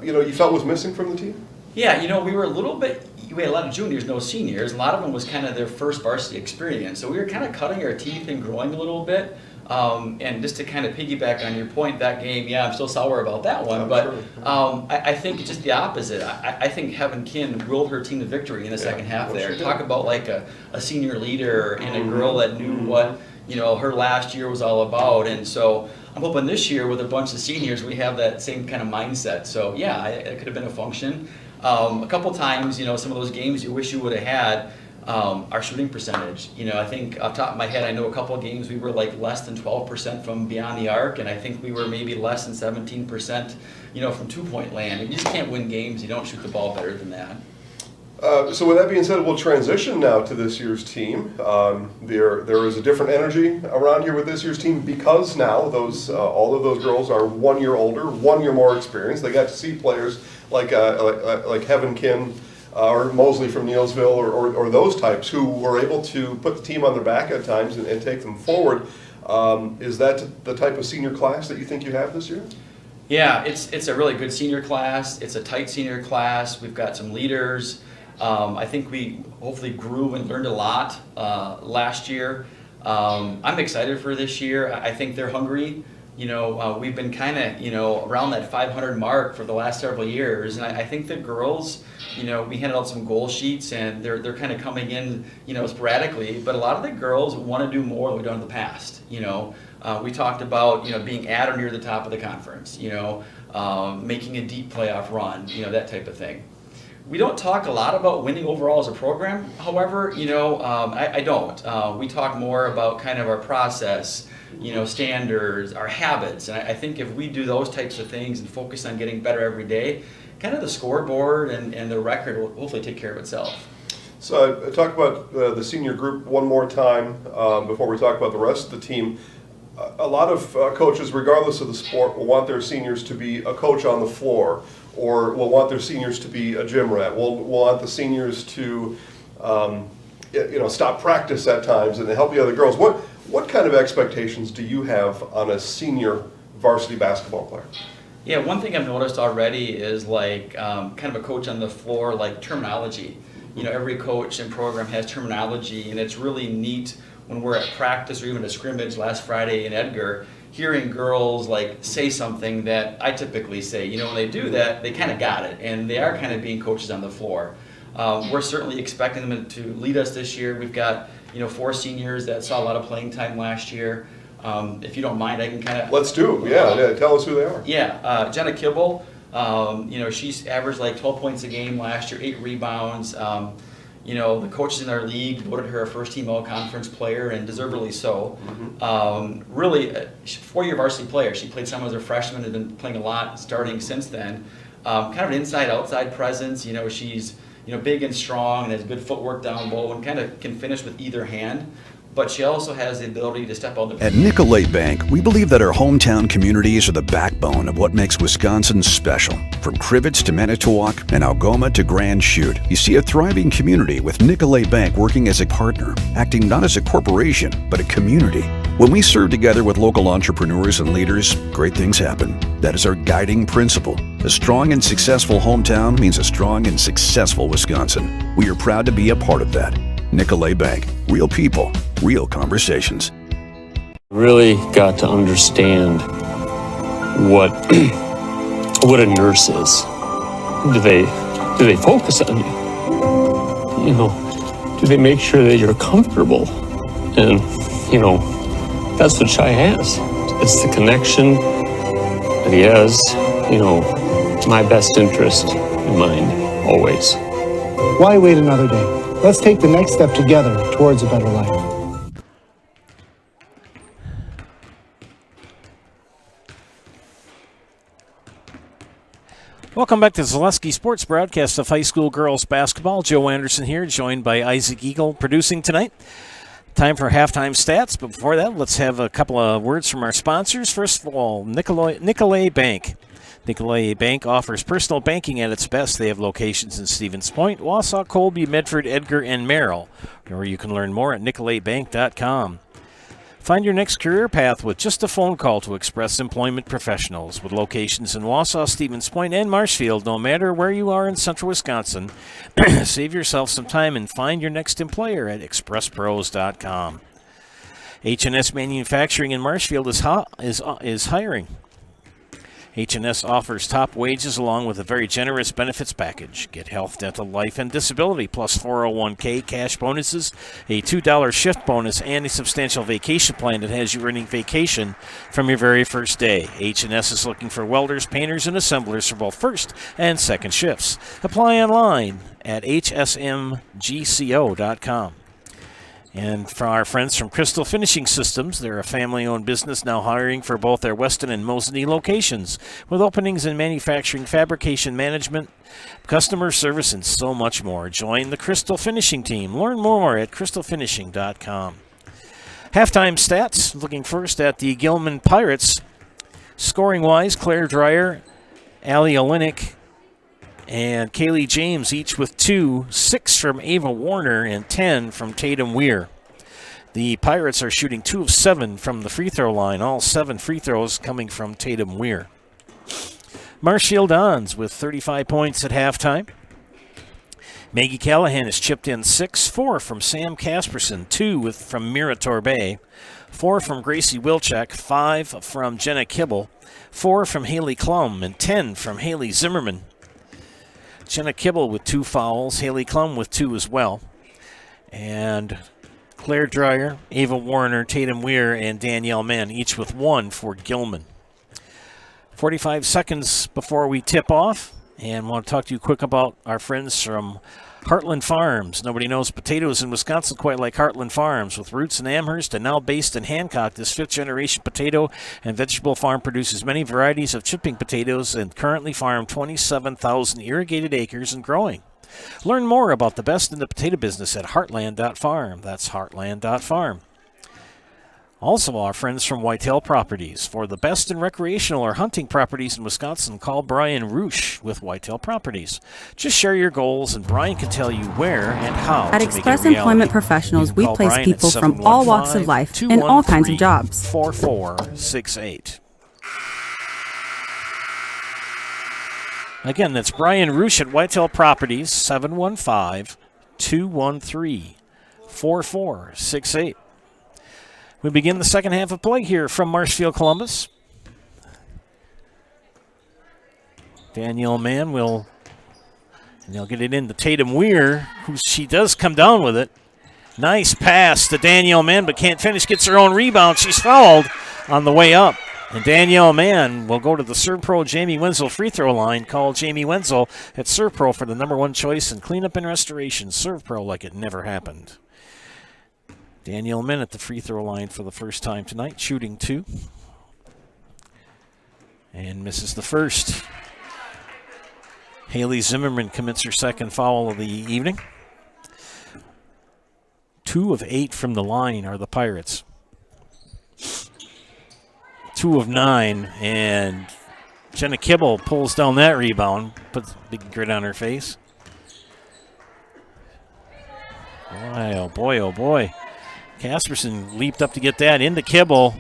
you felt was missing from the team? Yeah, we were a little bit, we had a lot of juniors, no seniors. A lot of them was kind of their first varsity experience. So we were kind of cutting our teeth and growing a little bit. And just to kind of piggyback on your point, that game, I'm still sour about that one. But I think it's just the opposite. I think Heaven Kin willed her team to victory in the second half there. Talk about like a senior leader and a girl that knew what her last year was all about. And so I'm hoping this year with a bunch of seniors we have that same kind of mindset. So it could have been a function. A couple times, some of those games you wish you would have had, our shooting percentage. I think off the top of my head, I know a couple of games we were like less than 12% from beyond the arc, and I think we were maybe less than 17% from 2-point land. You just can't win games. You don't shoot the ball better than that. So with that being said, we'll transition now to this year's team. There is a different energy around here with this year's team because now all of those girls are 1 year older, 1 year more experienced. They got to see players like Heaven Kim or Mosley from Neelsville or those types who were able to put the team on their back at times and take them forward. Is that the type of senior class that you think you have this year? Yeah, it's a really good senior class. It's a tight senior class. We've got some leaders. I think we hopefully grew and learned a lot last year. I'm excited for this year. I think they're hungry. We've been kind of, around that 500 mark for the last several years. And I think the girls, we handed out some goal sheets and they're kind of coming in, sporadically. But a lot of the girls want to do more than we've done in the past. We talked about, being at or near the top of the conference, making a deep playoff run, that type of thing. We don't talk a lot about winning overall as a program. However, I don't. We talk more about kind of our process, standards, our habits. And I think if we do those types of things and focus on getting better every day, kind of the scoreboard and the record will hopefully take care of itself. So I talk about the senior group one more time before we talk about the rest of the team. A lot of coaches, regardless of the sport, will want their seniors to be a coach on the floor, or will want their seniors to be a gym rat. Will want the seniors to, stop practice at times and help the other girls. What kind of expectations do you have on a senior varsity basketball player? Yeah, one thing I've noticed already is kind of a coach on the floor, terminology. Every coach and program has terminology, and it's really neat when we're at practice or even a scrimmage last Friday in Edgar, hearing girls say something that I typically say. When they do that, they kind of got it, and they are kind of being coaches on the floor. We're certainly expecting them to lead us this year. We've got 4 seniors that saw a lot of playing time last year. If you don't mind, I can kind of... Let's do. Yeah, tell us who they are. Yeah, Jenna Kibble. She's averaged 12 points a game last year, 8 rebounds. The coaches in our league voted her a first-team all-conference player, and deservedly so. Mm-hmm. Really, a 4-year varsity player. She played some as a freshman and been playing a lot starting since then. Kind of an inside-outside presence. She's big and strong and has good footwork down low and kind of can finish with either hand. But she also has the ability to step out. At Nicolay Bank, we believe that our hometown communities are the backbone of what makes Wisconsin special. From Crivets to Manitowoc and Algoma to Grand Chute, you see a thriving community with Nicolay Bank working as a partner, acting not as a corporation, but a community. When we serve together with local entrepreneurs and leaders, great things happen. That is our guiding principle. A strong and successful hometown means a strong and successful Wisconsin. We are proud to be a part of that. Nicolay Bank. Real people, real conversations. Really got to understand what a nurse is. Do they focus on you? Do they make sure that you're comfortable? And that's what Shai has. It's the connection that he has. My best interest in mind always. Why wait another day? Let's take the next step together towards a better life. Welcome back to Zaleski Sports broadcast of high school girls basketball. Joe Anderson here, joined by Isaac Eagle producing tonight. Time for halftime stats, but before that, let's have a couple of words from our sponsors. First of all, Nicolay Bank. Nicolay Bank offers personal banking at its best. They have locations in Stevens Point, Wausau, Colby, Medford, Edgar, and Merrill, or you can learn more at nicolaybank.com. Find your next career path with just a phone call to Express Employment Professionals. With locations in Wausau, Stevens Point, and Marshfield, no matter where you are in central Wisconsin, save yourself some time and find your next employer at expresspros.com. H&S Manufacturing in Marshfield is hiring. H&S offers top wages along with a very generous benefits package. Get health, dental, life, and disability, plus 401k cash bonuses, a $2 shift bonus, and a substantial vacation plan that has you earning vacation from your very first day. H&S is looking for welders, painters, and assemblers for both first and second shifts. Apply online at hsmgco.com. And from our friends from Crystal Finishing Systems, they're a family-owned business now hiring for both their Weston and Mosinee locations, with openings in manufacturing, fabrication management, customer service, and so much more. Join the Crystal Finishing team. Learn more at crystalfinishing.com. Halftime stats, looking first at the Gilman Pirates. Scoring-wise, Claire Dreyer, Allie Olenek, and Kaylee James, each with 2, 6 from Ava Warner, and 10 from Tatum Weir. The Pirates are shooting 2 of 7 from the free throw line, all 7 free throws coming from Tatum Weir. Marshfield Dons with 35 points at halftime. Maggie Callahan has chipped in 6, 4 from Sam Casperson, 2 from Mira Torbay, 4 from Gracie Wilczek, 5 from Jenna Kibble, 4 from Haley Klum, and 10 from Haley Zimmerman. Jenna Kibble with 2 fouls, Haley Klum with 2 as well. And Claire Dreyer, Ava Warner, Tatum Weir, and Danielle Mann, each with 1 for Gilman. 45 seconds before we tip off, and I want to talk to you quick about our friends from Heartland Farms. Nobody knows potatoes in Wisconsin quite like Heartland Farms. With roots in Amherst and now based in Hancock, this 5th-generation potato and vegetable farm produces many varieties of chipping potatoes and currently farm 27,000 irrigated acres and growing. Learn more about the best in the potato business at heartland.farm. That's heartland.farm. Also, our friends from Whitetail Properties. For the best in recreational or hunting properties in Wisconsin, call Brian Roosh with Whitetail Properties. Just share your goals, and Brian can tell you where and how At to Express make it a reality. Employment Professionals, we place Brian people from all walks of life in all kinds of jobs. 4468. Again, that's Brian Roosh at Whitetail Properties, 715-213-4468. We begin the second half of play here from Marshfield Columbus. Danielle Mann will, and they'll get it into Tatum Weir, who she does come down with it. Nice pass to Danielle Mann, but can't finish, gets her own rebound. She's fouled on the way up. And Danielle Mann will go to the Serve Pro Jamie Wenzel free throw line. Call Jamie Wenzel at Serve Pro for the #1 choice in cleanup and restoration. Serve Pro like it never happened. Danielle Mann at the free throw line for the first time tonight, shooting 2. And misses the first. Haley Zimmerman commits her second foul of the evening. 2 of 8 from the line are the Pirates. 2 of 9, and Jenna Kibble pulls down that rebound, puts a big grin on her face. Boy, oh boy, oh boy. Casperson leaped up to get that into Kibble.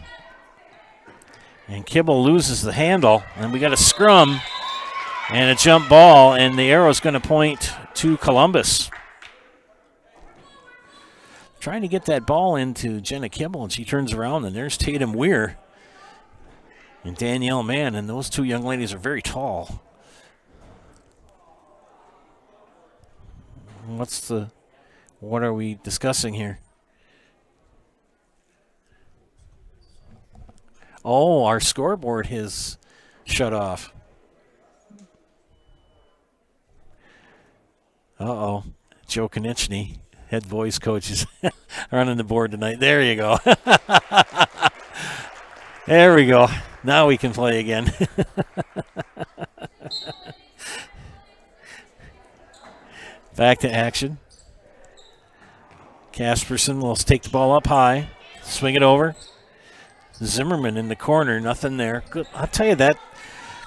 And Kibble loses the handle. And we got a scrum and a jump ball. And the arrow's going to point to Columbus. Trying to get that ball into Jenna Kibble. And she turns around and there's Tatum Weir and Danielle Mann. And those 2 young ladies are very tall. What are we discussing here? Oh, our scoreboard has shut off. Uh-oh. Joe Konieczny, head voice coach, is running the board tonight. There you go. There we go. Now we can play again. Back to action. Casperson will take the ball up high, swing it over. Zimmerman in the corner, nothing there. Good. I'll tell you that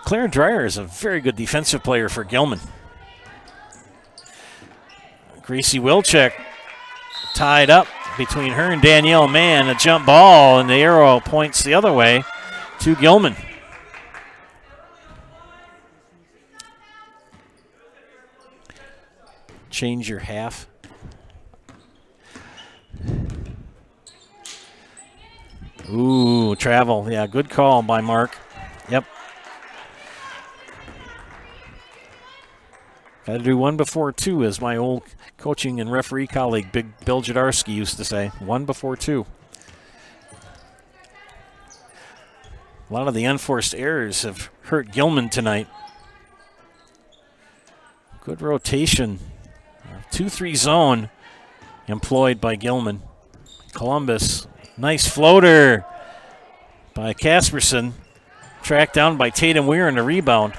Claire Dreyer is a very good defensive player for Gilman. Gracie Wilczek tied up between her and Danielle Mann. A jump ball, and the arrow points the other way to Gilman. Change your half. Ooh, travel. Yeah, good call by Mark. Yep. Got to do 1 before 2, as my old coaching and referee colleague, Big Bill Jadarski, used to say. 1 before 2. A lot of the unforced errors have hurt Gilman tonight. Good rotation. 2-3 zone employed by Gilman. Columbus, nice floater by Casperson. Tracked down by Tatum Weir in the rebound.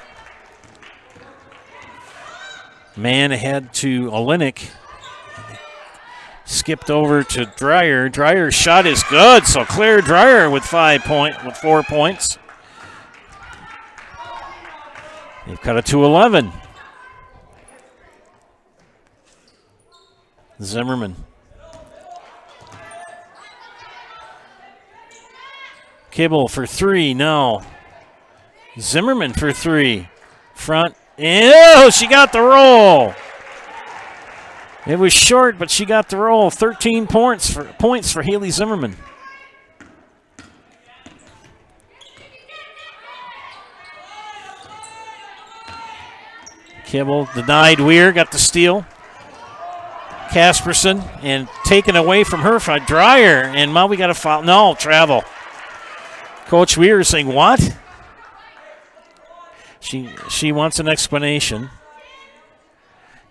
Man ahead to Olenek. Skipped over to Dreyer. Dreyer's shot is good, so Claire Dreyer with 4 points. They've cut it to 11. Zimmerman. Kibble for 3, no. Zimmerman for 3. Front. Oh, she got the roll. It was short, but she got the roll. 13 points for Haley Zimmerman. Kibble denied Weir, got the steal. Casperson, and taken away from her by Dreyer. And now we got a foul. No, travel. Coach Weir is saying, what? She wants an explanation.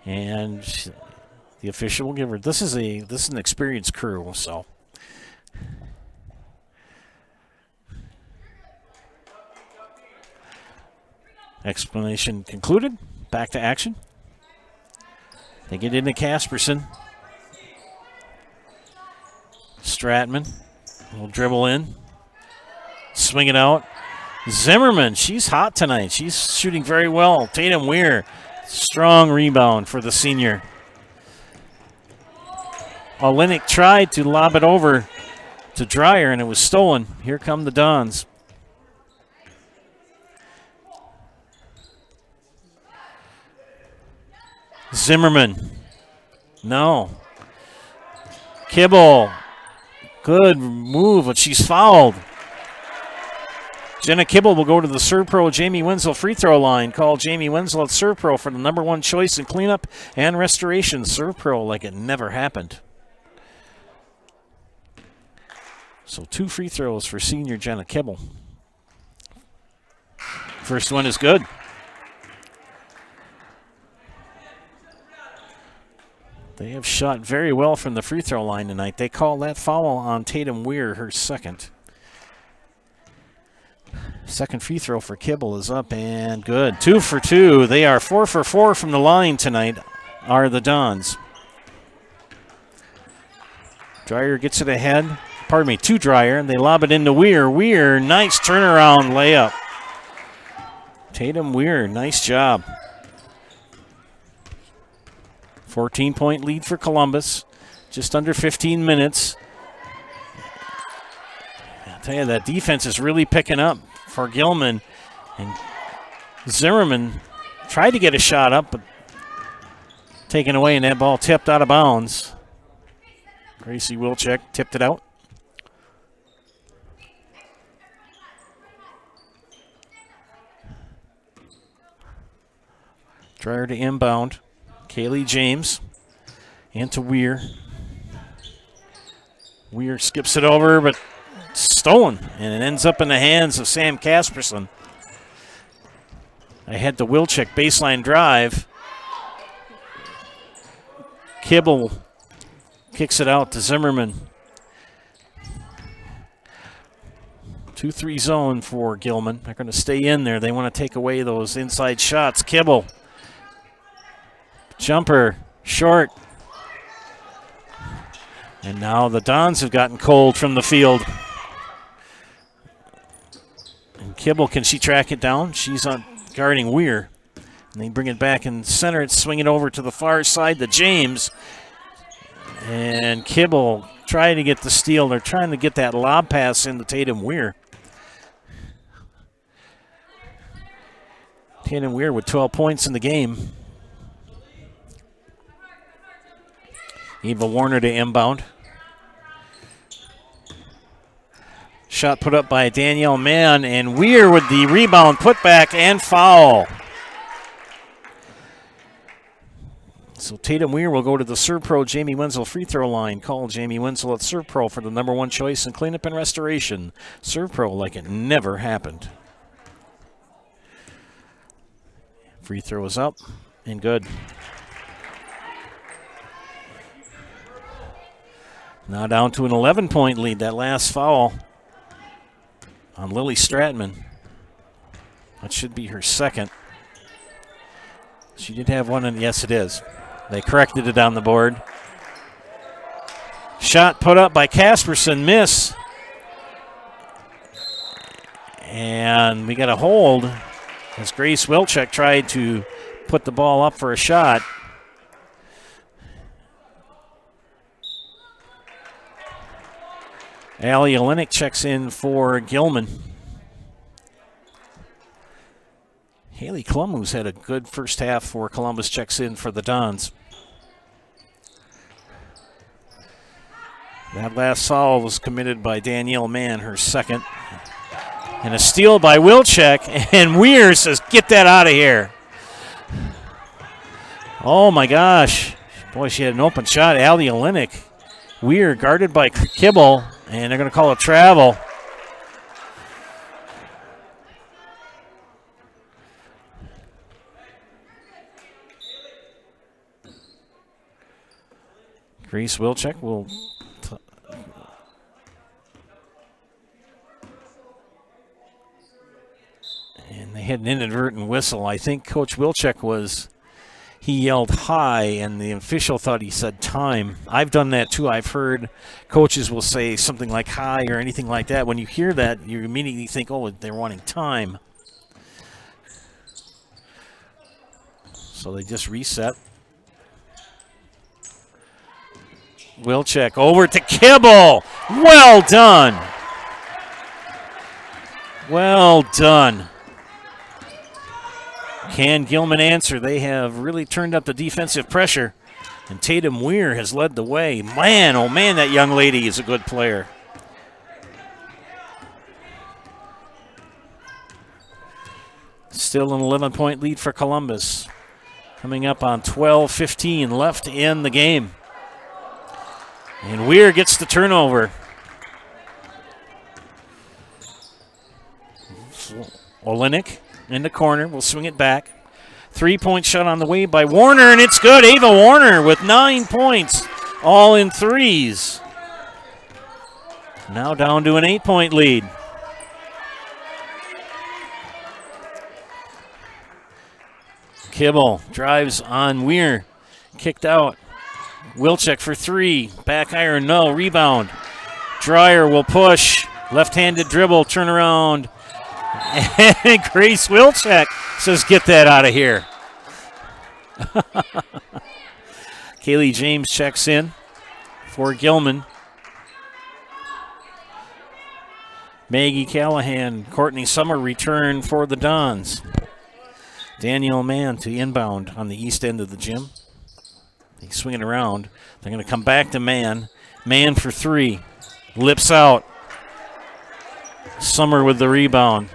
And the official will give her. This is an experienced crew, so. Explanation concluded. Back to action. They get into Casperson. Stratman will dribble in. Swing it out. Zimmerman, she's hot tonight. She's shooting very well. Tatum Weir, strong rebound for the senior. Olenek tried to lob it over to Dreyer, and it was stolen. Here come the Dons. Zimmerman. No. Kibble. Good move, but she's fouled. Jenna Kibble will go to the Serve Pro Jamie Wenzel free throw line. Call Jamie Wenzel at Serve Pro for the #1 choice in cleanup and restoration. Serve Pro like it never happened. So 2 free throws for senior Jenna Kibble. First one is good. They have shot very well from the free throw line tonight. They call that foul on Tatum Weir, her second. Second free throw for Kibble is up and good. 2 for 2. They are 4 for 4 from the line tonight, are the Dons. Dreyer gets it ahead. Pardon me, to Dreyer, and they lob it into Weir. Weir, nice turnaround layup. Tatum Weir, nice job. 14-point lead for Columbus. Just under 15 minutes. I'll tell you, that defense is really picking up for Gilman. And Zimmerman tried to get a shot up, but taken away, and that ball tipped out of bounds. Gracie Wilczek tipped it out. Dreyer to inbound. Kaylee James into Weir. Weir skips it over, but stolen, and it ends up in the hands of Sam Casperson. Ahead to Wilczek, baseline drive. Kibble kicks it out to Zimmerman. 2-3 zone for Gilman. They're going to stay in there. They want to take away those inside shots. Kibble. Jumper, short. And now the Dons have gotten cold from the field. And Kibble, can she track it down? She's on guarding Weir. And they bring it back in center and swing it over to the far side to James. And Kibble trying to get the steal. They're trying to get that lob pass into Tatum Weir. Tatum Weir with 12 points in the game. Eva Warner to inbound. Shot put up by Danielle Mann, and Weir with the rebound, putback, and foul. So Tatum Weir will go to the Serve Pro Jamie Wenzel free throw line. Call Jamie Wenzel at Serve Pro for the #1 choice in cleanup and restoration. Serve Pro like it never happened. Free throw is up and good. Now down to an 11-point lead. That last foul on Lily Stratman. That should be her second. She did have one, and yes, it is. They corrected it on the board. Shot put up by Casperson, miss. And we got a hold as Grace Wilczek tried to put the ball up for a shot. Allie Olenek checks in for Gilman. Haley Klum, who's had a good first half for Columbus, checks in for the Dons. That last foul was committed by Danielle Mann, her second. And a steal by Wilczek, and Weir says, get that out of here. Oh my gosh. Boy, she had an open shot. Allie Olenek. Weir guarded by Kibble, and they're going to call it travel. Grace Wilczek will and they had an inadvertent whistle. I think Coach Wilczek he yelled high, and the official thought he said time. I've done that too. I've heard coaches will say something like high or anything like that. When you hear that, you immediately think, oh, they're wanting time. So they just reset. Wilczek over to Kibble. Well done. Well done. Can Gilman answer? They have really turned up the defensive pressure, and Tatum Weir has led the way. Man, oh man, that young lady is a good player. Still an 11-point lead for Columbus. Coming up on 12:15 left in the game. And Weir gets the turnover. Olenek in the corner, will swing it back. 3-point shot on the way by Warner, and it's good. Ava Warner with 9 points, all in threes. Now down to an 8-point lead. Kibble drives on Weir, kicked out. Wilczek for three, back iron, no, rebound. Dreyer will push, left-handed dribble, turn around. And Grace Wilczek says, get that out of here. Kaylee James checks in for Gilman. Maggie Callahan, Courtney Summer return for the Dons. Danielle Mann to inbound on the east end of the gym. They swing it around. They're going to come back to Mann. Mann for three. Lips out. Summer with the rebound.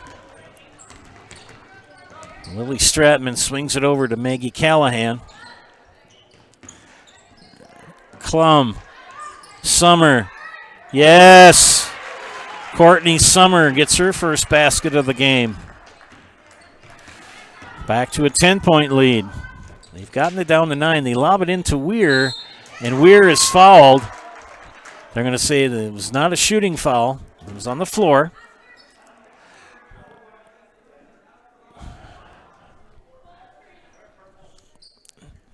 Lily Stratman swings it over to Maggie Callahan. Klum. Summer. Yes. Courtney Summer gets her first basket of the game. Back to a 10-point lead. They've gotten it down to 9. They lob it into Weir, and Weir is fouled. They're going to say that it was not a shooting foul. It was on the floor.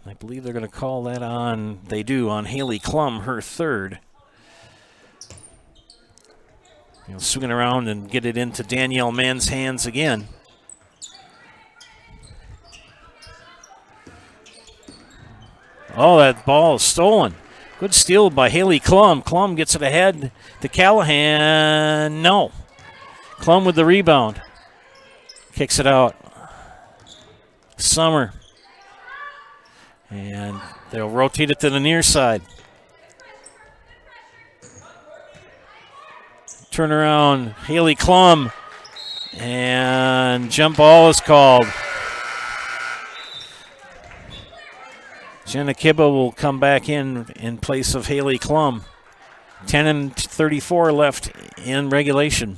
I believe they're going to call that on, they do, on Haley Klum, her third. He'll swing it around and get it into Danielle Mann's hands again. Oh, that ball is stolen. Good steal by Haley Klum. Klum gets it ahead to Callahan. No. Klum with the rebound. Kicks it out. Summer. And they'll rotate it to the near side. Turn around. Haley Klum. And jump ball is called. Jenna Kibba will come back in place of Haley Klum. 10:34 left in regulation.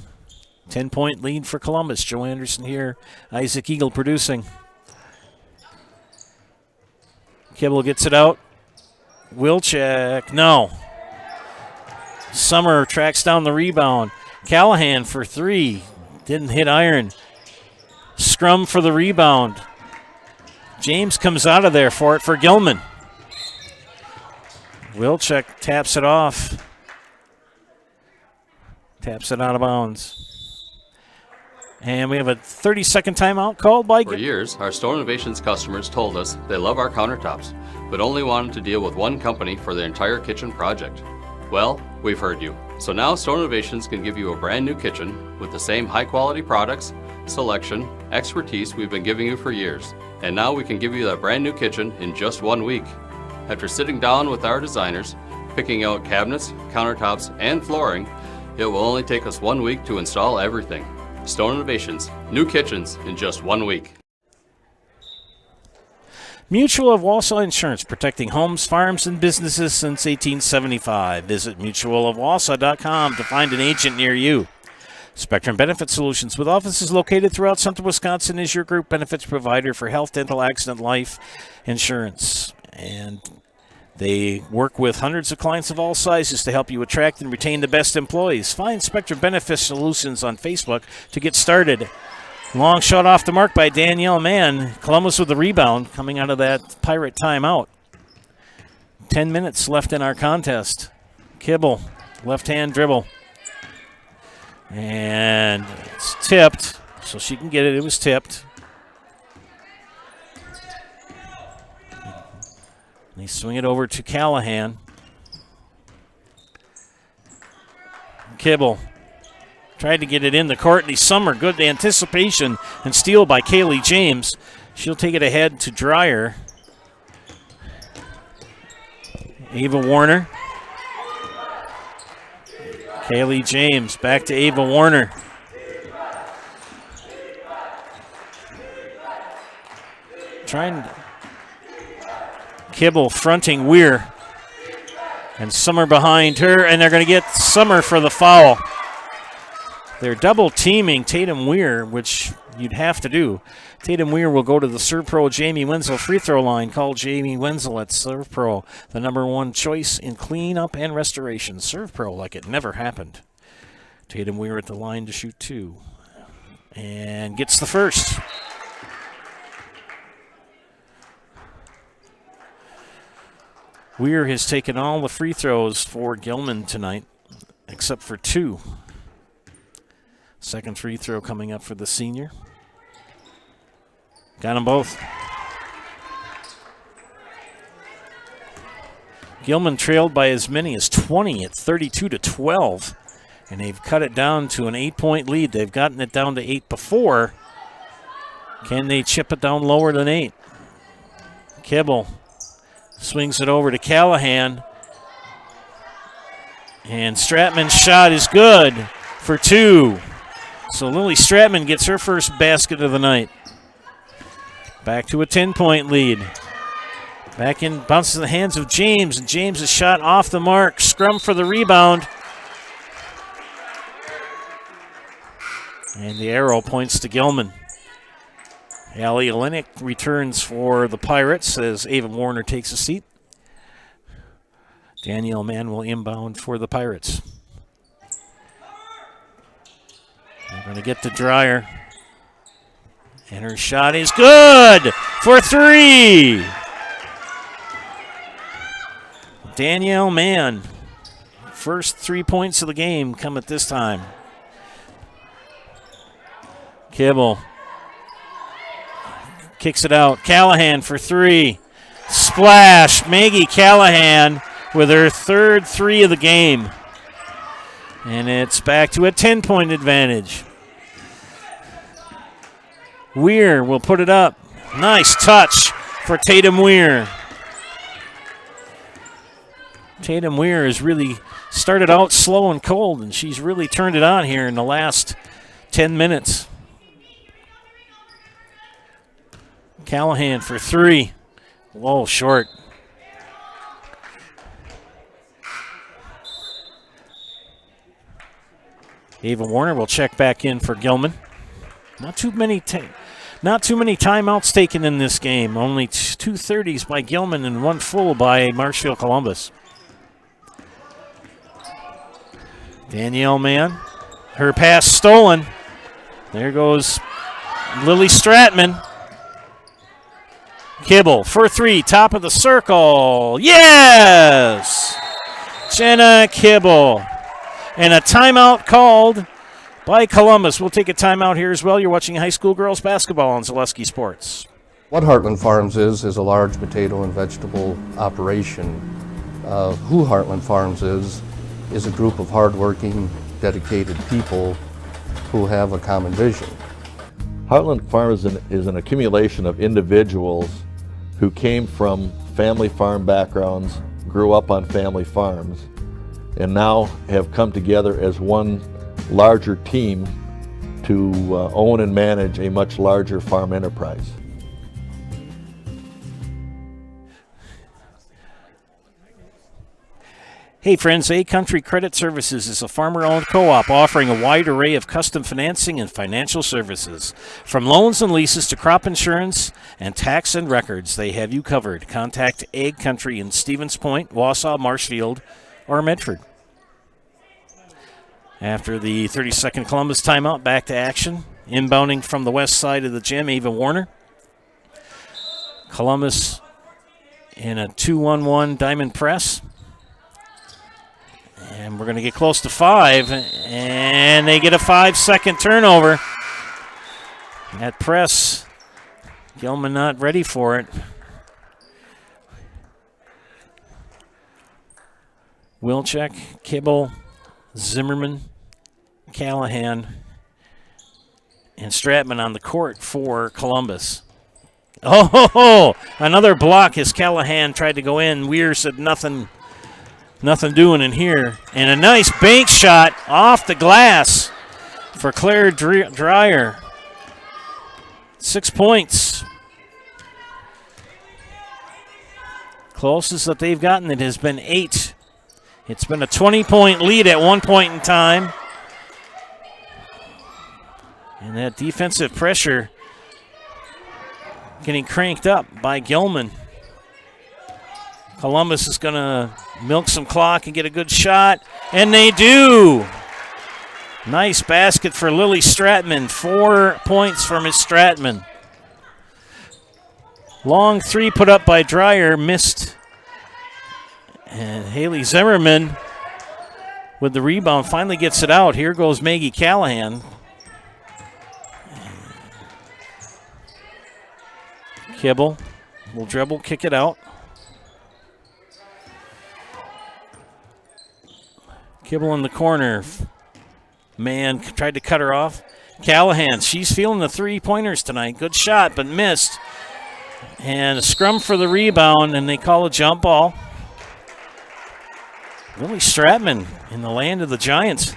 10-point lead for Columbus. Joe Anderson here. Isaac Eagle producing. Kibble gets it out. Wilczek, no. Summer tracks down the rebound. Callahan for three. Didn't hit iron. Scrum for the rebound. James comes out of there for Gilman. Wilczek taps it off. Taps it out of bounds. And we have a 30-second timeout called by For years, our Store Innovations customers told us they love our countertops, but only wanted to deal with one company for their entire kitchen project. Well, we've heard you. So now Store Innovations can give you a brand new kitchen with the same high-quality products, selection, expertise we've been giving you for years. And now we can give you that brand new kitchen in just 1 week. After sitting down with our designers, picking out cabinets, countertops, and flooring, it will only take us 1 week to install everything. Stone Innovations, new kitchens in just 1 week. Mutual of Wausau Insurance, protecting homes, farms, and businesses since 1875. Visit mutualofwausau.com to find an agent near you. Spectrum Benefit Solutions, with offices located throughout central Wisconsin, is your group benefits provider for health, dental, accident, life insurance. And they work with hundreds of clients of all sizes to help you attract and retain the best employees. Find Spectrum Benefit Solutions on Facebook to get started. Long shot off the mark by Danielle Mann. Columbus with the rebound coming out of that Pirate timeout. 10 minutes left in our contest. Kibble, left-hand dribble. And it's tipped, so she can get it. It was tipped. They swing it over to Callahan. Kibble tried to get it in the Courtney Summer. Good anticipation and steal by Kaylee James. She'll take it ahead to Dreyer. Ava Warner. Kaylee James back to Ava Warner. Trying to Kibble fronting Weir. And Summer behind her, and they're going to get Summer for the foul. They're double teaming Tatum Weir, which you'd have to do. Tatum Weir will go to the Serve Pro Jamie Wenzel free throw line. Call Jamie Wenzel at Serve Pro, the #1 choice in cleanup and restoration. Serve Pro like it never happened. Tatum Weir at the line to shoot two. And gets the first. Weir has taken all the free throws for Gilman tonight, except for two. Second free throw coming up for the senior. Got them both. Gilman trailed by as many as 20 at 32-12, and they've cut it down to an 8-point lead. They've gotten it down to 8 before. Can they chip it down lower than 8? Kibble swings it over to Callahan. And Stratman's shot is good for two. So Lily Stratman gets her first basket of the night. Back to a 10-point lead. Back in, bounces in the hands of James, and James is shot off the mark. Scrum for the rebound. And the arrow points to Gilman. Allie Olenek returns for the Pirates as Ava Warner takes a seat. Danielle Mann will inbound for the Pirates. They're going to get to Dreyer. And her shot is good for three. Danielle Mann. First 3 points of the game come at this time. Kibble kicks it out. Callahan for three. Splash. Maggie Callahan with her third three of the game. And it's back to a 10-point advantage. Weir will put it up. Nice touch for Tatum Weir. Tatum Weir has really started out slow and cold, and she's really turned it on here in the last 10 minutes. Callahan for three. Whoa, short. Ava Warner will check back in for Gilman. Not too many timeouts taken in this game. Only 2 30s by Gilman and 1 full by Marshfield Columbus. Danielle Mann. Her pass stolen. There goes Lily Stratman. Kibble for three, top of the circle. Yes! Jenna Kibble. And a timeout called by Columbus. We'll take a timeout here as well. You're watching high school girls basketball on Zaleski Sports. What Heartland Farms is a large potato and vegetable operation. Who Heartland Farms is a group of hardworking, dedicated people who have a common vision. Heartland Farms is an accumulation of individuals who came from family farm backgrounds, grew up on family farms, and now have come together as one larger team to own and manage a much larger farm enterprise. Hey friends, A Country Credit Services is a farmer-owned co-op offering a wide array of custom financing and financial services. From loans and leases to crop insurance and tax and records, they have you covered. Contact Ag Country in Stevens Point, Wausau, Marshfield, or Medford. After the 30-second Columbus timeout, back to action. Inbounding from the west side of the gym, Ava Warner. Columbus in a 2-1-1 diamond press. And we're going to get close to 5, and they get a 5-second turnover. That press, Gilman not ready for it. Wilczek, Kibble, Zimmerman, Callahan, and Stratman on the court for Columbus. Oh, another block as Callahan tried to go in. Weir said nothing doing in here. And a nice bank shot off the glass for Claire Dreyer. 6 points. Closest that they've gotten, it has been 8. It's been a 20-point lead at one point in time. And that defensive pressure getting cranked up by Gilman. Columbus is going to milk some clock and get a good shot, and they do. Nice basket for Lily Stratman. 4 points for Miss Stratman. Long three put up by Dreyer, missed. And Haley Zimmerman with the rebound finally gets it out. Here goes Maggie Callahan. Kibble will dribble, kick it out. Kibble in the corner. Man tried to cut her off. Callahan, she's feeling the three-pointers tonight. Good shot, but missed. And a scrum for the rebound, and they call a jump ball. Lily Stratman in the land of the Giants.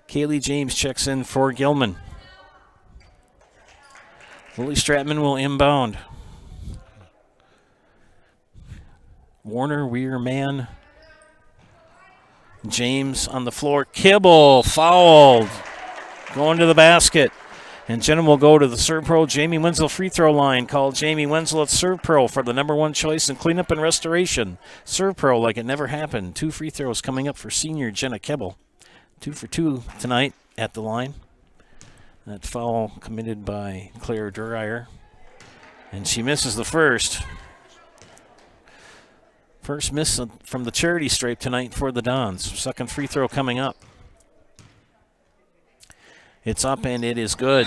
Kaylee James checks in for Gilman. Lily Stratman will inbound. Warner, Weir, Mann. James on the floor. Kibble fouled. Going to the basket. And Jenna will go to the Serve Pro Jamie Wenzel free throw line. Call Jamie Wenzel at Serve Pro for the #1 choice in cleanup and restoration. Serve Pro like it never happened. 2 free throws coming up for senior Jenna Kibble. 2 for 2 tonight at the line. That foul committed by Claire Dreyer. And she misses the first. First miss from the charity stripe tonight for the Dons. Second free throw coming up. It's up and it is good.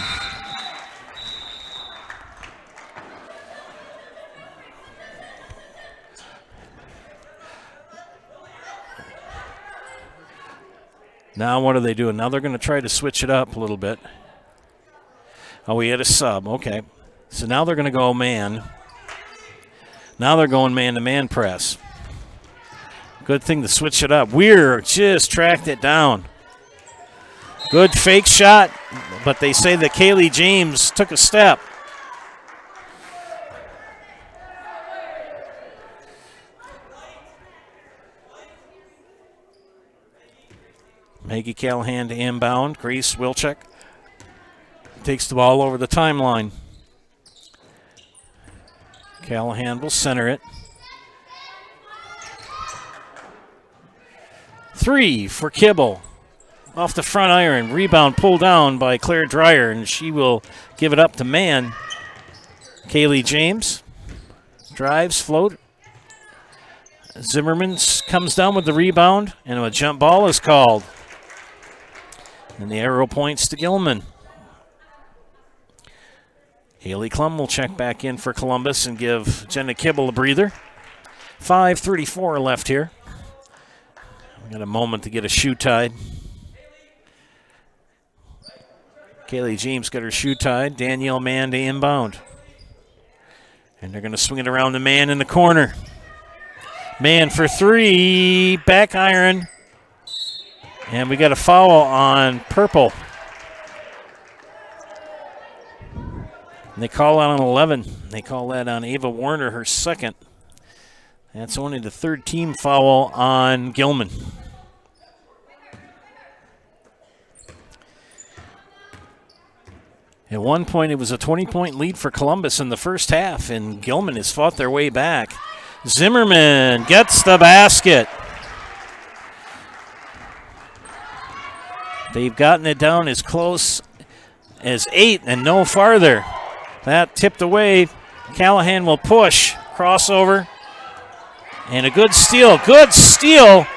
Now what are they doing? Now they're going to try to switch it up a little bit. Oh, we had a sub. Okay. So now they're going to go man. Now they're going man-to-man press. Good thing to switch it up. Weir just tracked it down. Good fake shot, but they say that Kaylee James took a step. Maggie Callahan to inbound. Grace Wilczek takes the ball over the timeline. Callahan will center it. three for Kibble. Off the front iron. Rebound pulled down by Claire Dreyer, and she will give it up to Mann. Kaylee James drives, float. Zimmerman comes down with the rebound, and a jump ball is called. And the arrow points to Gilman. Haley Klum will check back in for Columbus and give Jenna Kibble a breather. 5:34 left here. We got a moment to get a shoe tied. Kaylee James got her shoe tied. Danielle Mann to inbound. And they're going to swing it around the man in the corner. Mann for three. Back iron. And we got a foul on Purple. And they call out on 11. They call that on Ava Warner, her second. That's only the third team foul on Gilman. At one point, it was a 20-point lead for Columbus in the first half, and Gilman has fought their way back. Zimmerman gets the basket. They've gotten it down as close as 8 and no farther. That tipped away. Callahan will push. Crossover. And a good steal. Good steal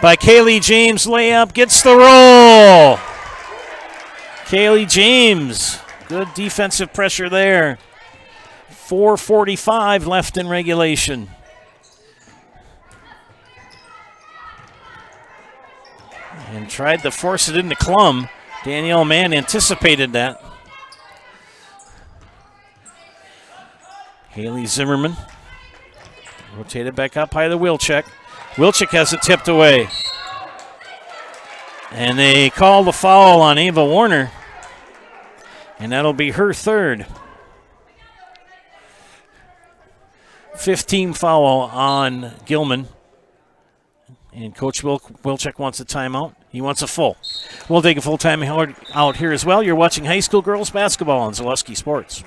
by Kaylee James. Layup gets the roll. Kaylee James. Good defensive pressure there. 4:45 left in regulation. And tried to force it into Klum. Danielle Mann anticipated that. Haley Zimmerman. Rotated back up high to Wilczek. Wilczek has it tipped away. And they call the foul on Ava Warner. And that'll be her third. 15 foul on Gilman. And Coach Wilczek wants a timeout. He wants a full. We'll take a full timeout out here as well. You're watching high school girls basketball on Zaleski Sports.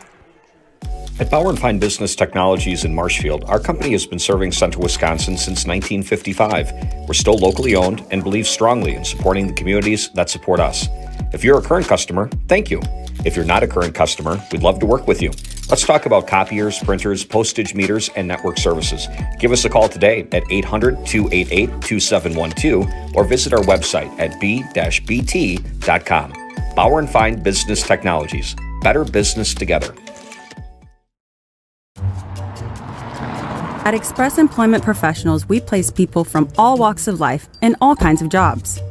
At Bauer & Fine Business Technologies in Marshfield, our company has been serving Central Wisconsin since 1955. We're still locally owned and believe strongly in supporting the communities that support us. If you're a current customer, thank you. If you're not a current customer, we'd love to work with you. Let's talk about copiers, printers, postage meters, and network services. Give us a call today at 800-288-2712 or visit our website at b-bt.com. Bauer & Fine Business Technologies. Better business together. At Express Employment Professionals, we place people from all walks of life in all kinds of jobs.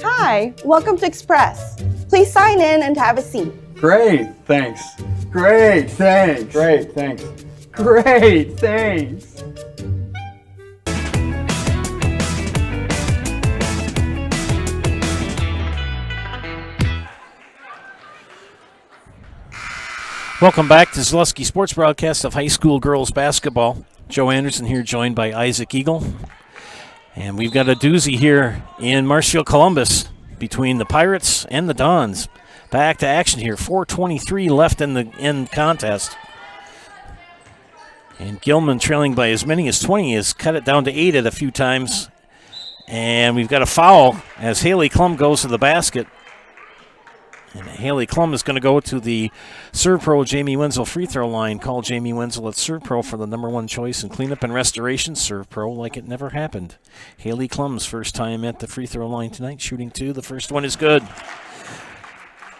Hi, welcome to Express. Please sign in and have a seat. Great, thanks. Great, thanks. Great, thanks. Great, thanks. Welcome back to Zaleski Sports broadcast of high school girls basketball. Joe Anderson here, joined by Isaac Eagle. And we've got a doozy here in Marshfield, Columbus, between the Pirates and the Dons. Back to action here. 4:23 left in the contest. And Gilman, trailing by as many as 20, has cut it down to 8 at a few times. And we've got a foul as Haley Klum goes to the basket. And Haley Klum is going to go to the Serve Pro Jamie Wenzel free throw line. Call Jamie Wenzel at Serve Pro for the #1 choice in cleanup and restoration. Serve Pro like it never happened. Haley Klum's first time at the free throw line tonight, shooting 2. The first one is good.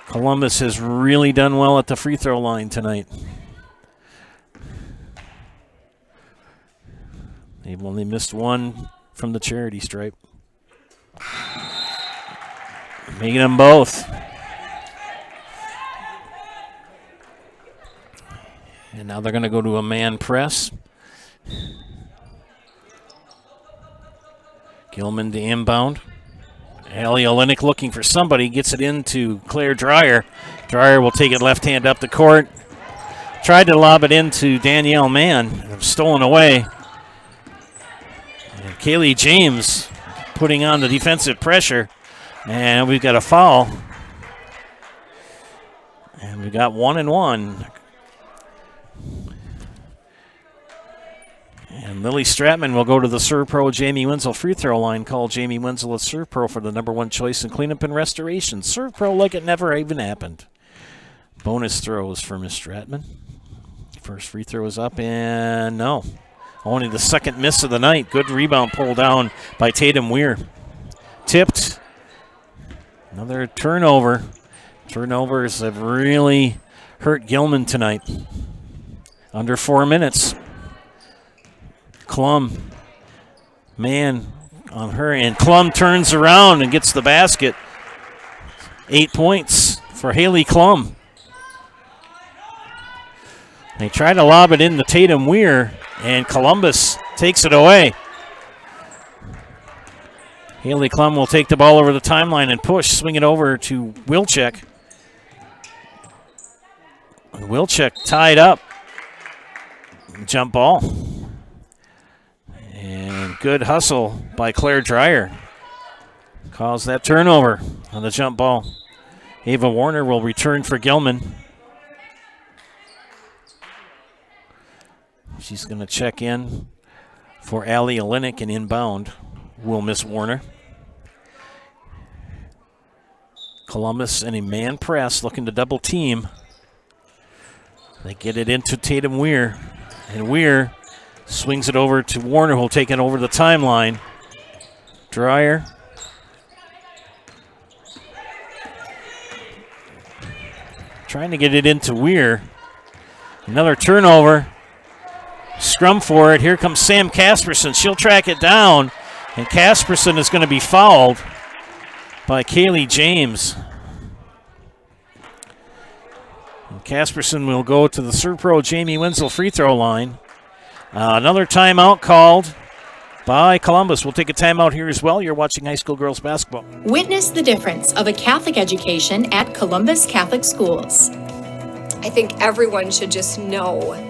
Columbus has really done well at the free throw line tonight. They've only missed one from the charity stripe. Making them both. And now they're going to go to a man press. Gilman to inbound. Allie Olenek looking for somebody. Gets it into Claire Dreyer. Dreyer will take it left hand up the court. Tried to lob it into Danielle Mann. Stolen away. And Kaylee James putting on the defensive pressure. And we've got a foul. And we got 1 and 1. And Lily Stratman will go to the Serve Pro Jamie Wenzel free throw line. Call Jamie Wenzel at Serve Pro for the #1 choice in cleanup and restoration. Serve Pro like it never even happened. Bonus throws for Miss Stratman. First free throw is up, and no. Only the second miss of the night. Good rebound pull down by Tatum Weir. Tipped. Another turnover. Turnovers have really hurt Gilman tonight. Under 4 minutes. Klum, man on her, and Klum turns around and gets the basket. 8 points for Haley Klum. They try to lob it into Tatum Weir, and Columbus takes it away. Haley Klum will take the ball over the timeline and push, swing it over to Wilczek. Wilczek tied up. Jump ball. And good hustle by Claire Dreyer. Caused that turnover on the jump ball. Ava Warner will return for Gilman. She's going to check in for Allie Olenek and inbound will miss Warner. Columbus in a man press looking to double team. They get it into Tatum Weir. And Weir swings it over to Warner, who'll take it over the timeline. Dreyer. Trying to get it into Weir. Another turnover. Scrum for it. Here comes Sam Casperson. She'll track it down. And Casperson is going to be fouled by Kaylee James. And Casperson will go to the Serve Pro Jamie Wenzel free throw line. Another timeout called by Columbus. We'll take a timeout here as well. You're watching high school girls basketball. Witness the difference of a Catholic education at Columbus Catholic Schools. I think everyone should just know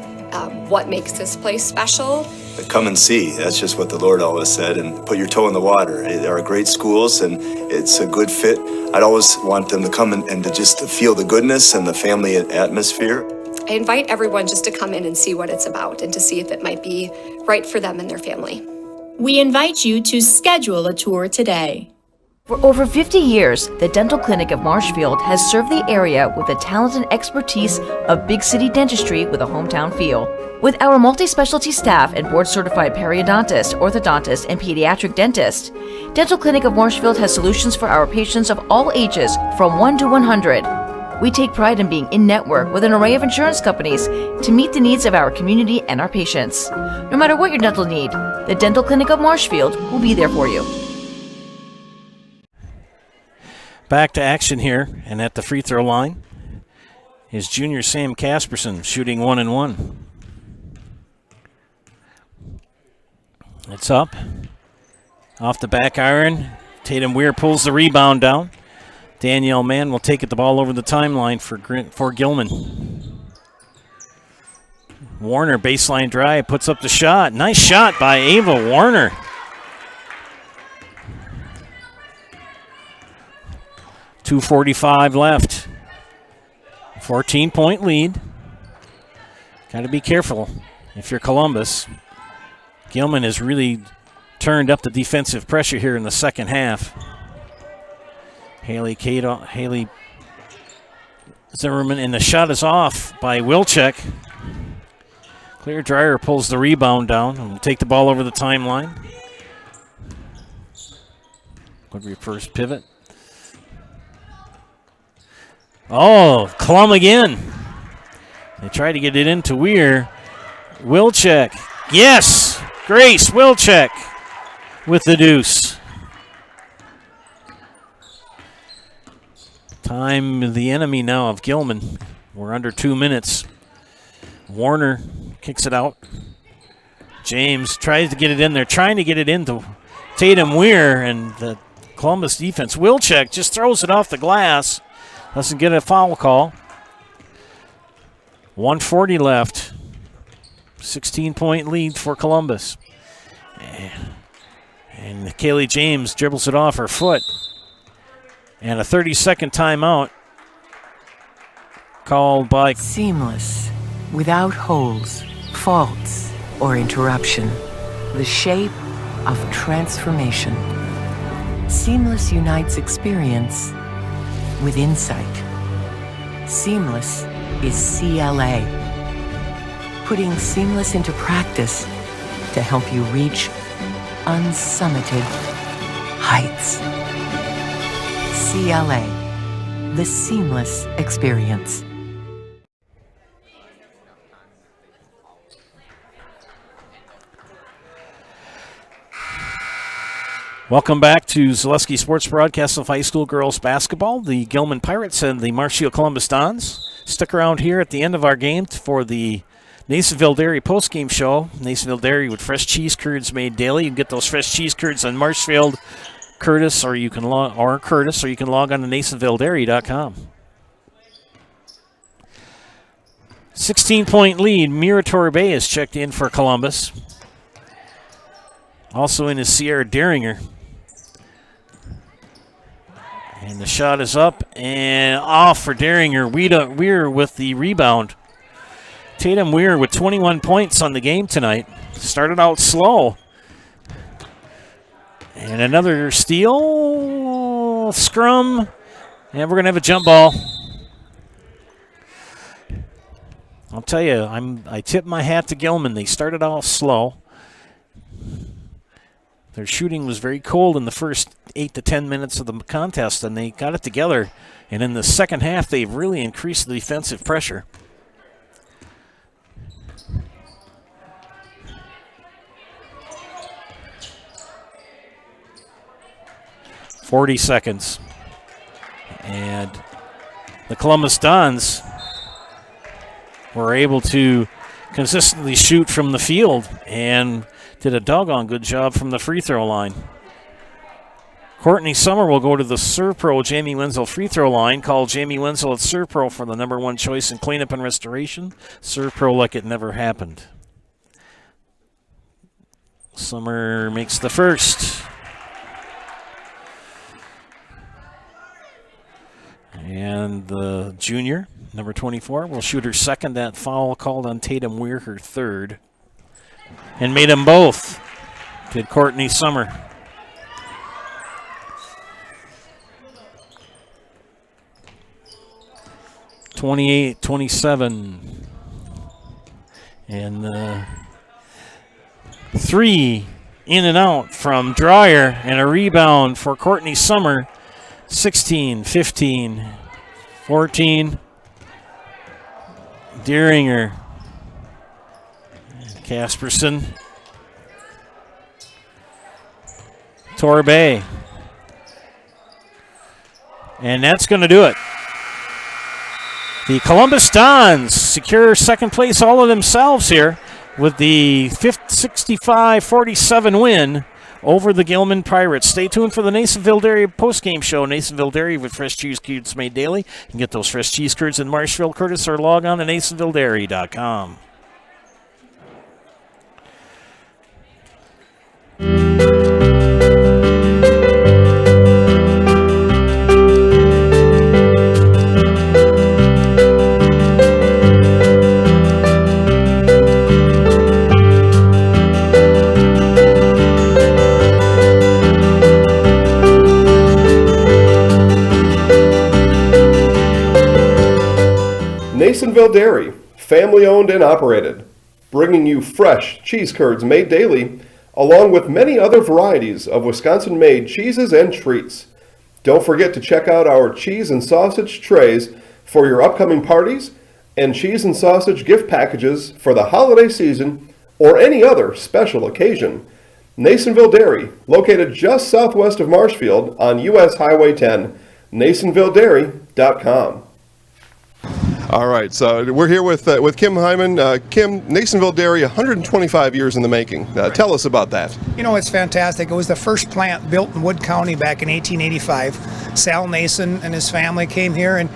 what makes this place special. Come and see. That's just what the Lord always said, and put your toe in the water. They are great schools, and it's a good fit. I'd always want them to come and to just feel the goodness and the family atmosphere. I invite everyone just to come in and see what it's about and to see if it might be right for them and their family. We invite you to schedule a tour today. For over 50 years, the Dental Clinic of Marshfield has served the area with the talent and expertise of big city dentistry with a hometown feel. With our multi-specialty staff and board-certified periodontist, orthodontist, and pediatric dentist, Dental Clinic of Marshfield has solutions for our patients of all ages from 1 to 100. We take pride in being in-network with an array of insurance companies to meet the needs of our community and our patients. No matter what your dental need, the Dental Clinic of Marshfield will be there for you. Back to action here, and at the free throw line is junior Sam Casperson shooting 1 and 1. It's up. Off the back iron. Tatum Weir pulls the rebound down. Danielle Mann will take it the ball over the timeline for Gilman. Warner, baseline drive, puts up the shot. Nice shot by Ava Warner. .245 left. 14-point lead. Got to be careful if you're Columbus. Gilman has really turned up the defensive pressure here in the second half. Haley Zimmerman, and the shot is off by Wilczek. Claire Dreyer pulls the rebound down and will take the ball over the timeline. Good reverse pivot. Oh, Klum again. They try to get it into Weir. Wilczek. Yes! Grace Wilczek with the deuce. Time the enemy now of Gilman. We're under 2 minutes. Warner kicks it out. James tries to get it in there, trying to get it into Tatum Weir, and the Columbus defense. Wilczek just throws it off the glass. Doesn't get a foul call. 1:40 left. 16-point lead for Columbus. And Kaylee James dribbles it off her foot. And a 30-second timeout called by... Seamless, without holes, faults, or interruption. the shape of transformation. Seamless unites experience with insight. Seamless is CLA, putting seamless into practice to help you reach unsummited heights. CLA, the seamless experience. Welcome back to Zaleski Sports Broadcast of high school girls basketball. The Gilman Pirates and the Marshfield Columbus Dons. Stick around here at the end of our game for the Nasonville Dairy postgame show. Nasonville Dairy with fresh cheese curds made daily. You can get those fresh cheese curds on Marshfield, Curtis, or you can log on to NasonvilleDairy.com. 16-point lead. Mira Torbe is checked in for Columbus. Also in is Sierra Deringer. And the shot is up and off for Deringer. Weir with the rebound. Tatum Weir with 21 points on the game tonight. Started out slow. And another steal. Scrum. And we're going to have a jump ball. I'll tell you, I tip my hat to Gilman. They started out slow. Their shooting was very cold in the first 8 to 10 minutes of the contest, and they got it together. And in the second half, they've really increased the defensive pressure. .40 seconds. And the Columbus Dons were able to consistently shoot from the field and did a doggone good job from the free throw line. Courtney Summer will go to the ServPro Jamie Wenzel free throw line. Call Jamie Wenzel at ServPro for the #1 choice in cleanup and restoration. ServPro like it never happened. Summer makes the first. And the junior, number 24, will shoot her second. That foul called on Tatum Weir, her third. And made them both. Did Courtney Summer. (28-27). And three in and out from Dreyer, and a rebound for Courtney Summer. 16, 15, 14. Deringer. Casperson. Torbe. And that's going to do it. The Columbus Dons secure second place all of themselves here with the 65-47 win over the Gilman Pirates. Stay tuned for the Nasonville Dairy postgame show. Nasonville Dairy with fresh cheese curds made daily. You can get those fresh cheese curds in Marshfield, Curtis, or log on to NasonvilleDairy.com. Nasonville Dairy, family owned and operated, bringing you fresh cheese curds made daily, along with many other varieties of Wisconsin-made cheeses and treats. Don't forget to check out our cheese and sausage trays for your upcoming parties and cheese and sausage gift packages for the holiday season or any other special occasion. Nasonville Dairy, located just southwest of Marshfield on US Highway 10, NasonvilleDairy.com. All right, so we're here with Kim Hyman. Kim, Nasonville Dairy, 125 years in the making. Tell us about that. You know, it's fantastic. It was the first plant built in Wood County back in 1885. Sal Nason and his family came here, and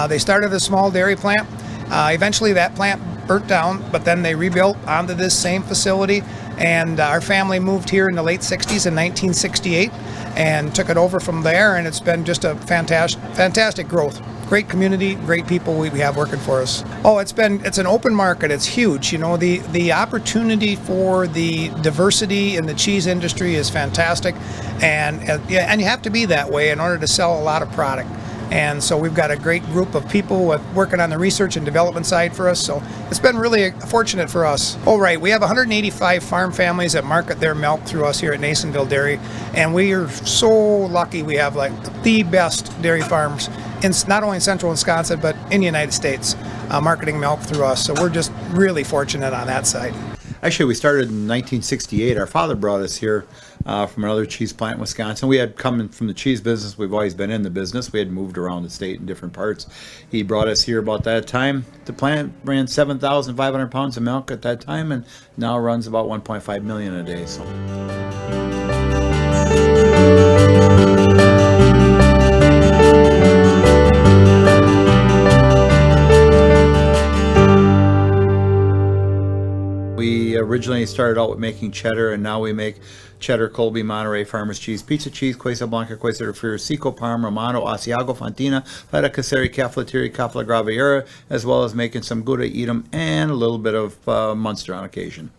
they started a small dairy plant. Eventually that plant burnt down, but then they rebuilt onto this same facility, and our family moved here in the late 60s in 1968 and took it over from there, and it's been just a fantastic growth. great community, great people we have working for us. Oh, it's an open market. It's huge. You know, the opportunity for the diversity in the cheese industry is fantastic, and you have to be that way in order to sell a lot of product. And so we've got a great group of people working on the research and development side for us. So it's been really fortunate for us. Oh, right. We have 185 farm families that market their milk through us here at Nasonville Dairy. And we are so lucky we have like the best dairy farms in not only in central Wisconsin, but in the United States, marketing milk through us. So we're just really fortunate on that side. Actually, we started in 1968. Our father brought us here from another cheese plant in Wisconsin. We had come from the cheese business. We've always been in the business. We had moved around the state in different parts. He brought us here about that time. The plant ran 7,500 pounds of milk at that time, and now runs about 1.5 million a day. So. We originally started out with making cheddar, and now we make cheddar, Colby, Monterey, Farmers cheese, pizza cheese, Quesa Blanca, Quesa de Friar, Seco, Parm, Romano, Asiago, Fontina, Feta Caseri, Cafetieri, Cafla Graviera, as well as making some Gouda Edam and a little bit of Munster on occasion.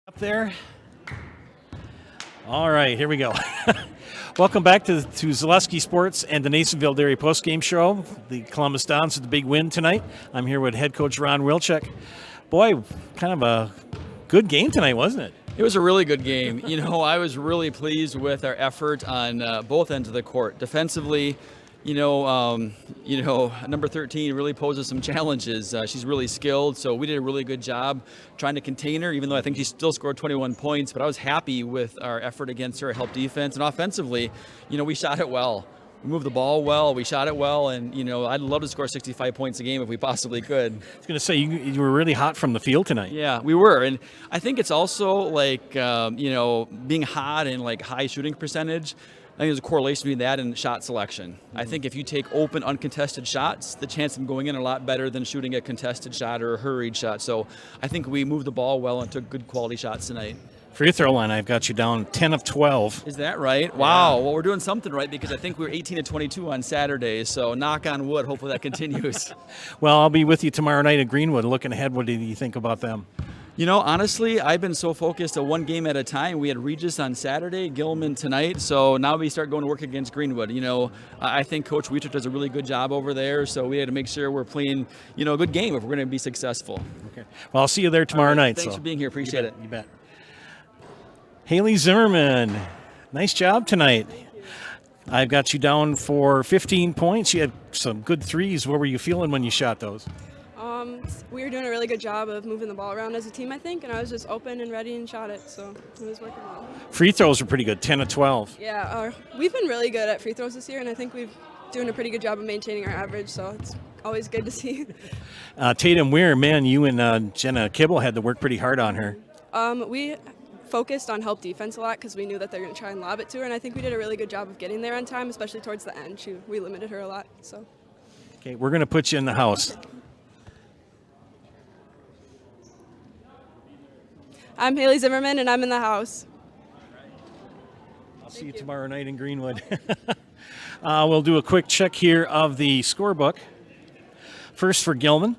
Up there. All right, here we go. Welcome back to Zaleski Sports and the Nasonville Dairy postgame show. The Columbus Dons with the big win tonight. I'm here with head coach Ron Wilczek. Boy, kind of a good game tonight, wasn't it? It was a really good game. I was really pleased with our effort on both ends of the court. Defensively, number 13 really poses some challenges. She's really skilled, so we did a really good job trying to contain her, even though I think she still scored 21 points. But I was happy with our effort against her, help defense. And offensively, we shot it well. We moved the ball well, we shot it well, and, I'd love to score 65 points a game if we possibly could. I was going to say, you were really hot from the field tonight. Yeah, we were. And I think it's also like, being hot and like high shooting percentage. I think there's a correlation between that and shot selection. I think if you take open, uncontested shots, the chance of them going in are a lot better than shooting a contested shot or a hurried shot. So I think we moved the ball well and took good quality shots tonight. Free throw line, I've got you down 10 of 12. Is that right? Wow. Yeah. Well, we're doing something right because I think we were 18 of 22 on Saturday. So knock on wood, hopefully that continues. Well, I'll be with you tomorrow night at Greenwood. Looking ahead, what do you think about them? Honestly, I've been so focused on one game at a time. We had Regis on Saturday, Gilman tonight, so now we start going to work against Greenwood. I think Coach Wietrich does a really good job over there, so we had to make sure we're playing, a good game if we're going to be successful. Okay. Well, I'll see you there tomorrow night. Thanks for being here. Appreciate it. You bet. Haley Zimmerman, nice job tonight. I've got you down for 15 points. You had some good threes. What were you feeling when you shot those? We were doing a really good job of moving the ball around as a team, I think, and I was just open and ready and shot it, so it was working well. Free throws were pretty good, 10 of 12. Yeah, we've been really good at free throws this year, and I think we've doing a pretty good job of maintaining our average, so it's always good to see. Tatum Weir, man, you and Jenna Kibble had to work pretty hard on her. We focused on help defense a lot because we knew that they were going to try and lob it to her, and I think we did a really good job of getting there on time, especially towards the end. We limited her a lot. So. Okay, we're going to put you in the house. I'm Haley Zimmerman, and I'm in the house. I'll see you tomorrow night in Greenwood. We'll do a quick check here of the scorebook. First for Gilman,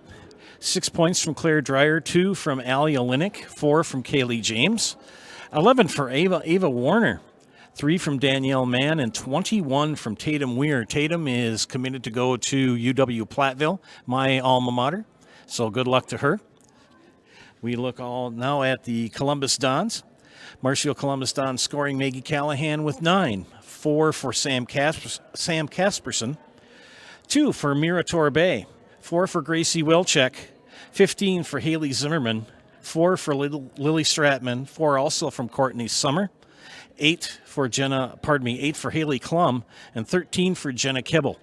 6 points from Claire Dreyer, 2 from Allie Olenek, 4 from Kaylee James, 11 for Ava Warner, 3 from Danielle Mann, and 21 from Tatum Weir. Tatum is committed to go to UW Platteville, my alma mater, so good luck to her. We look all now at the Columbus Dons. Marshfield Columbus Dons scoring Maggie Callahan with 9, 4 for Sam Casperson, 2 for Mira Torbay, 4 for Gracie Wilczek, 15 for Haley Zimmerman, 4 for Lily Stratman, 4 also from Courtney Summer, 8 for Haley Klum, and 13 for Jenna Kibble.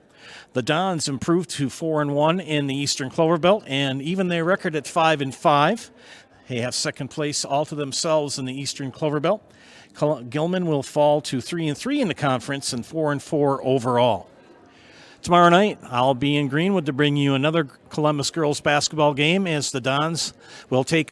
The Dons improved to 4-1 in the Eastern Clover Belt, and even their record at 5-5. They have second place all to themselves in the Eastern Clover Belt. Gilman will fall to 3-3 in the conference and 4-4 overall. Tomorrow night, I'll be in Greenwood to bring you another Columbus girls basketball game as the Dons will take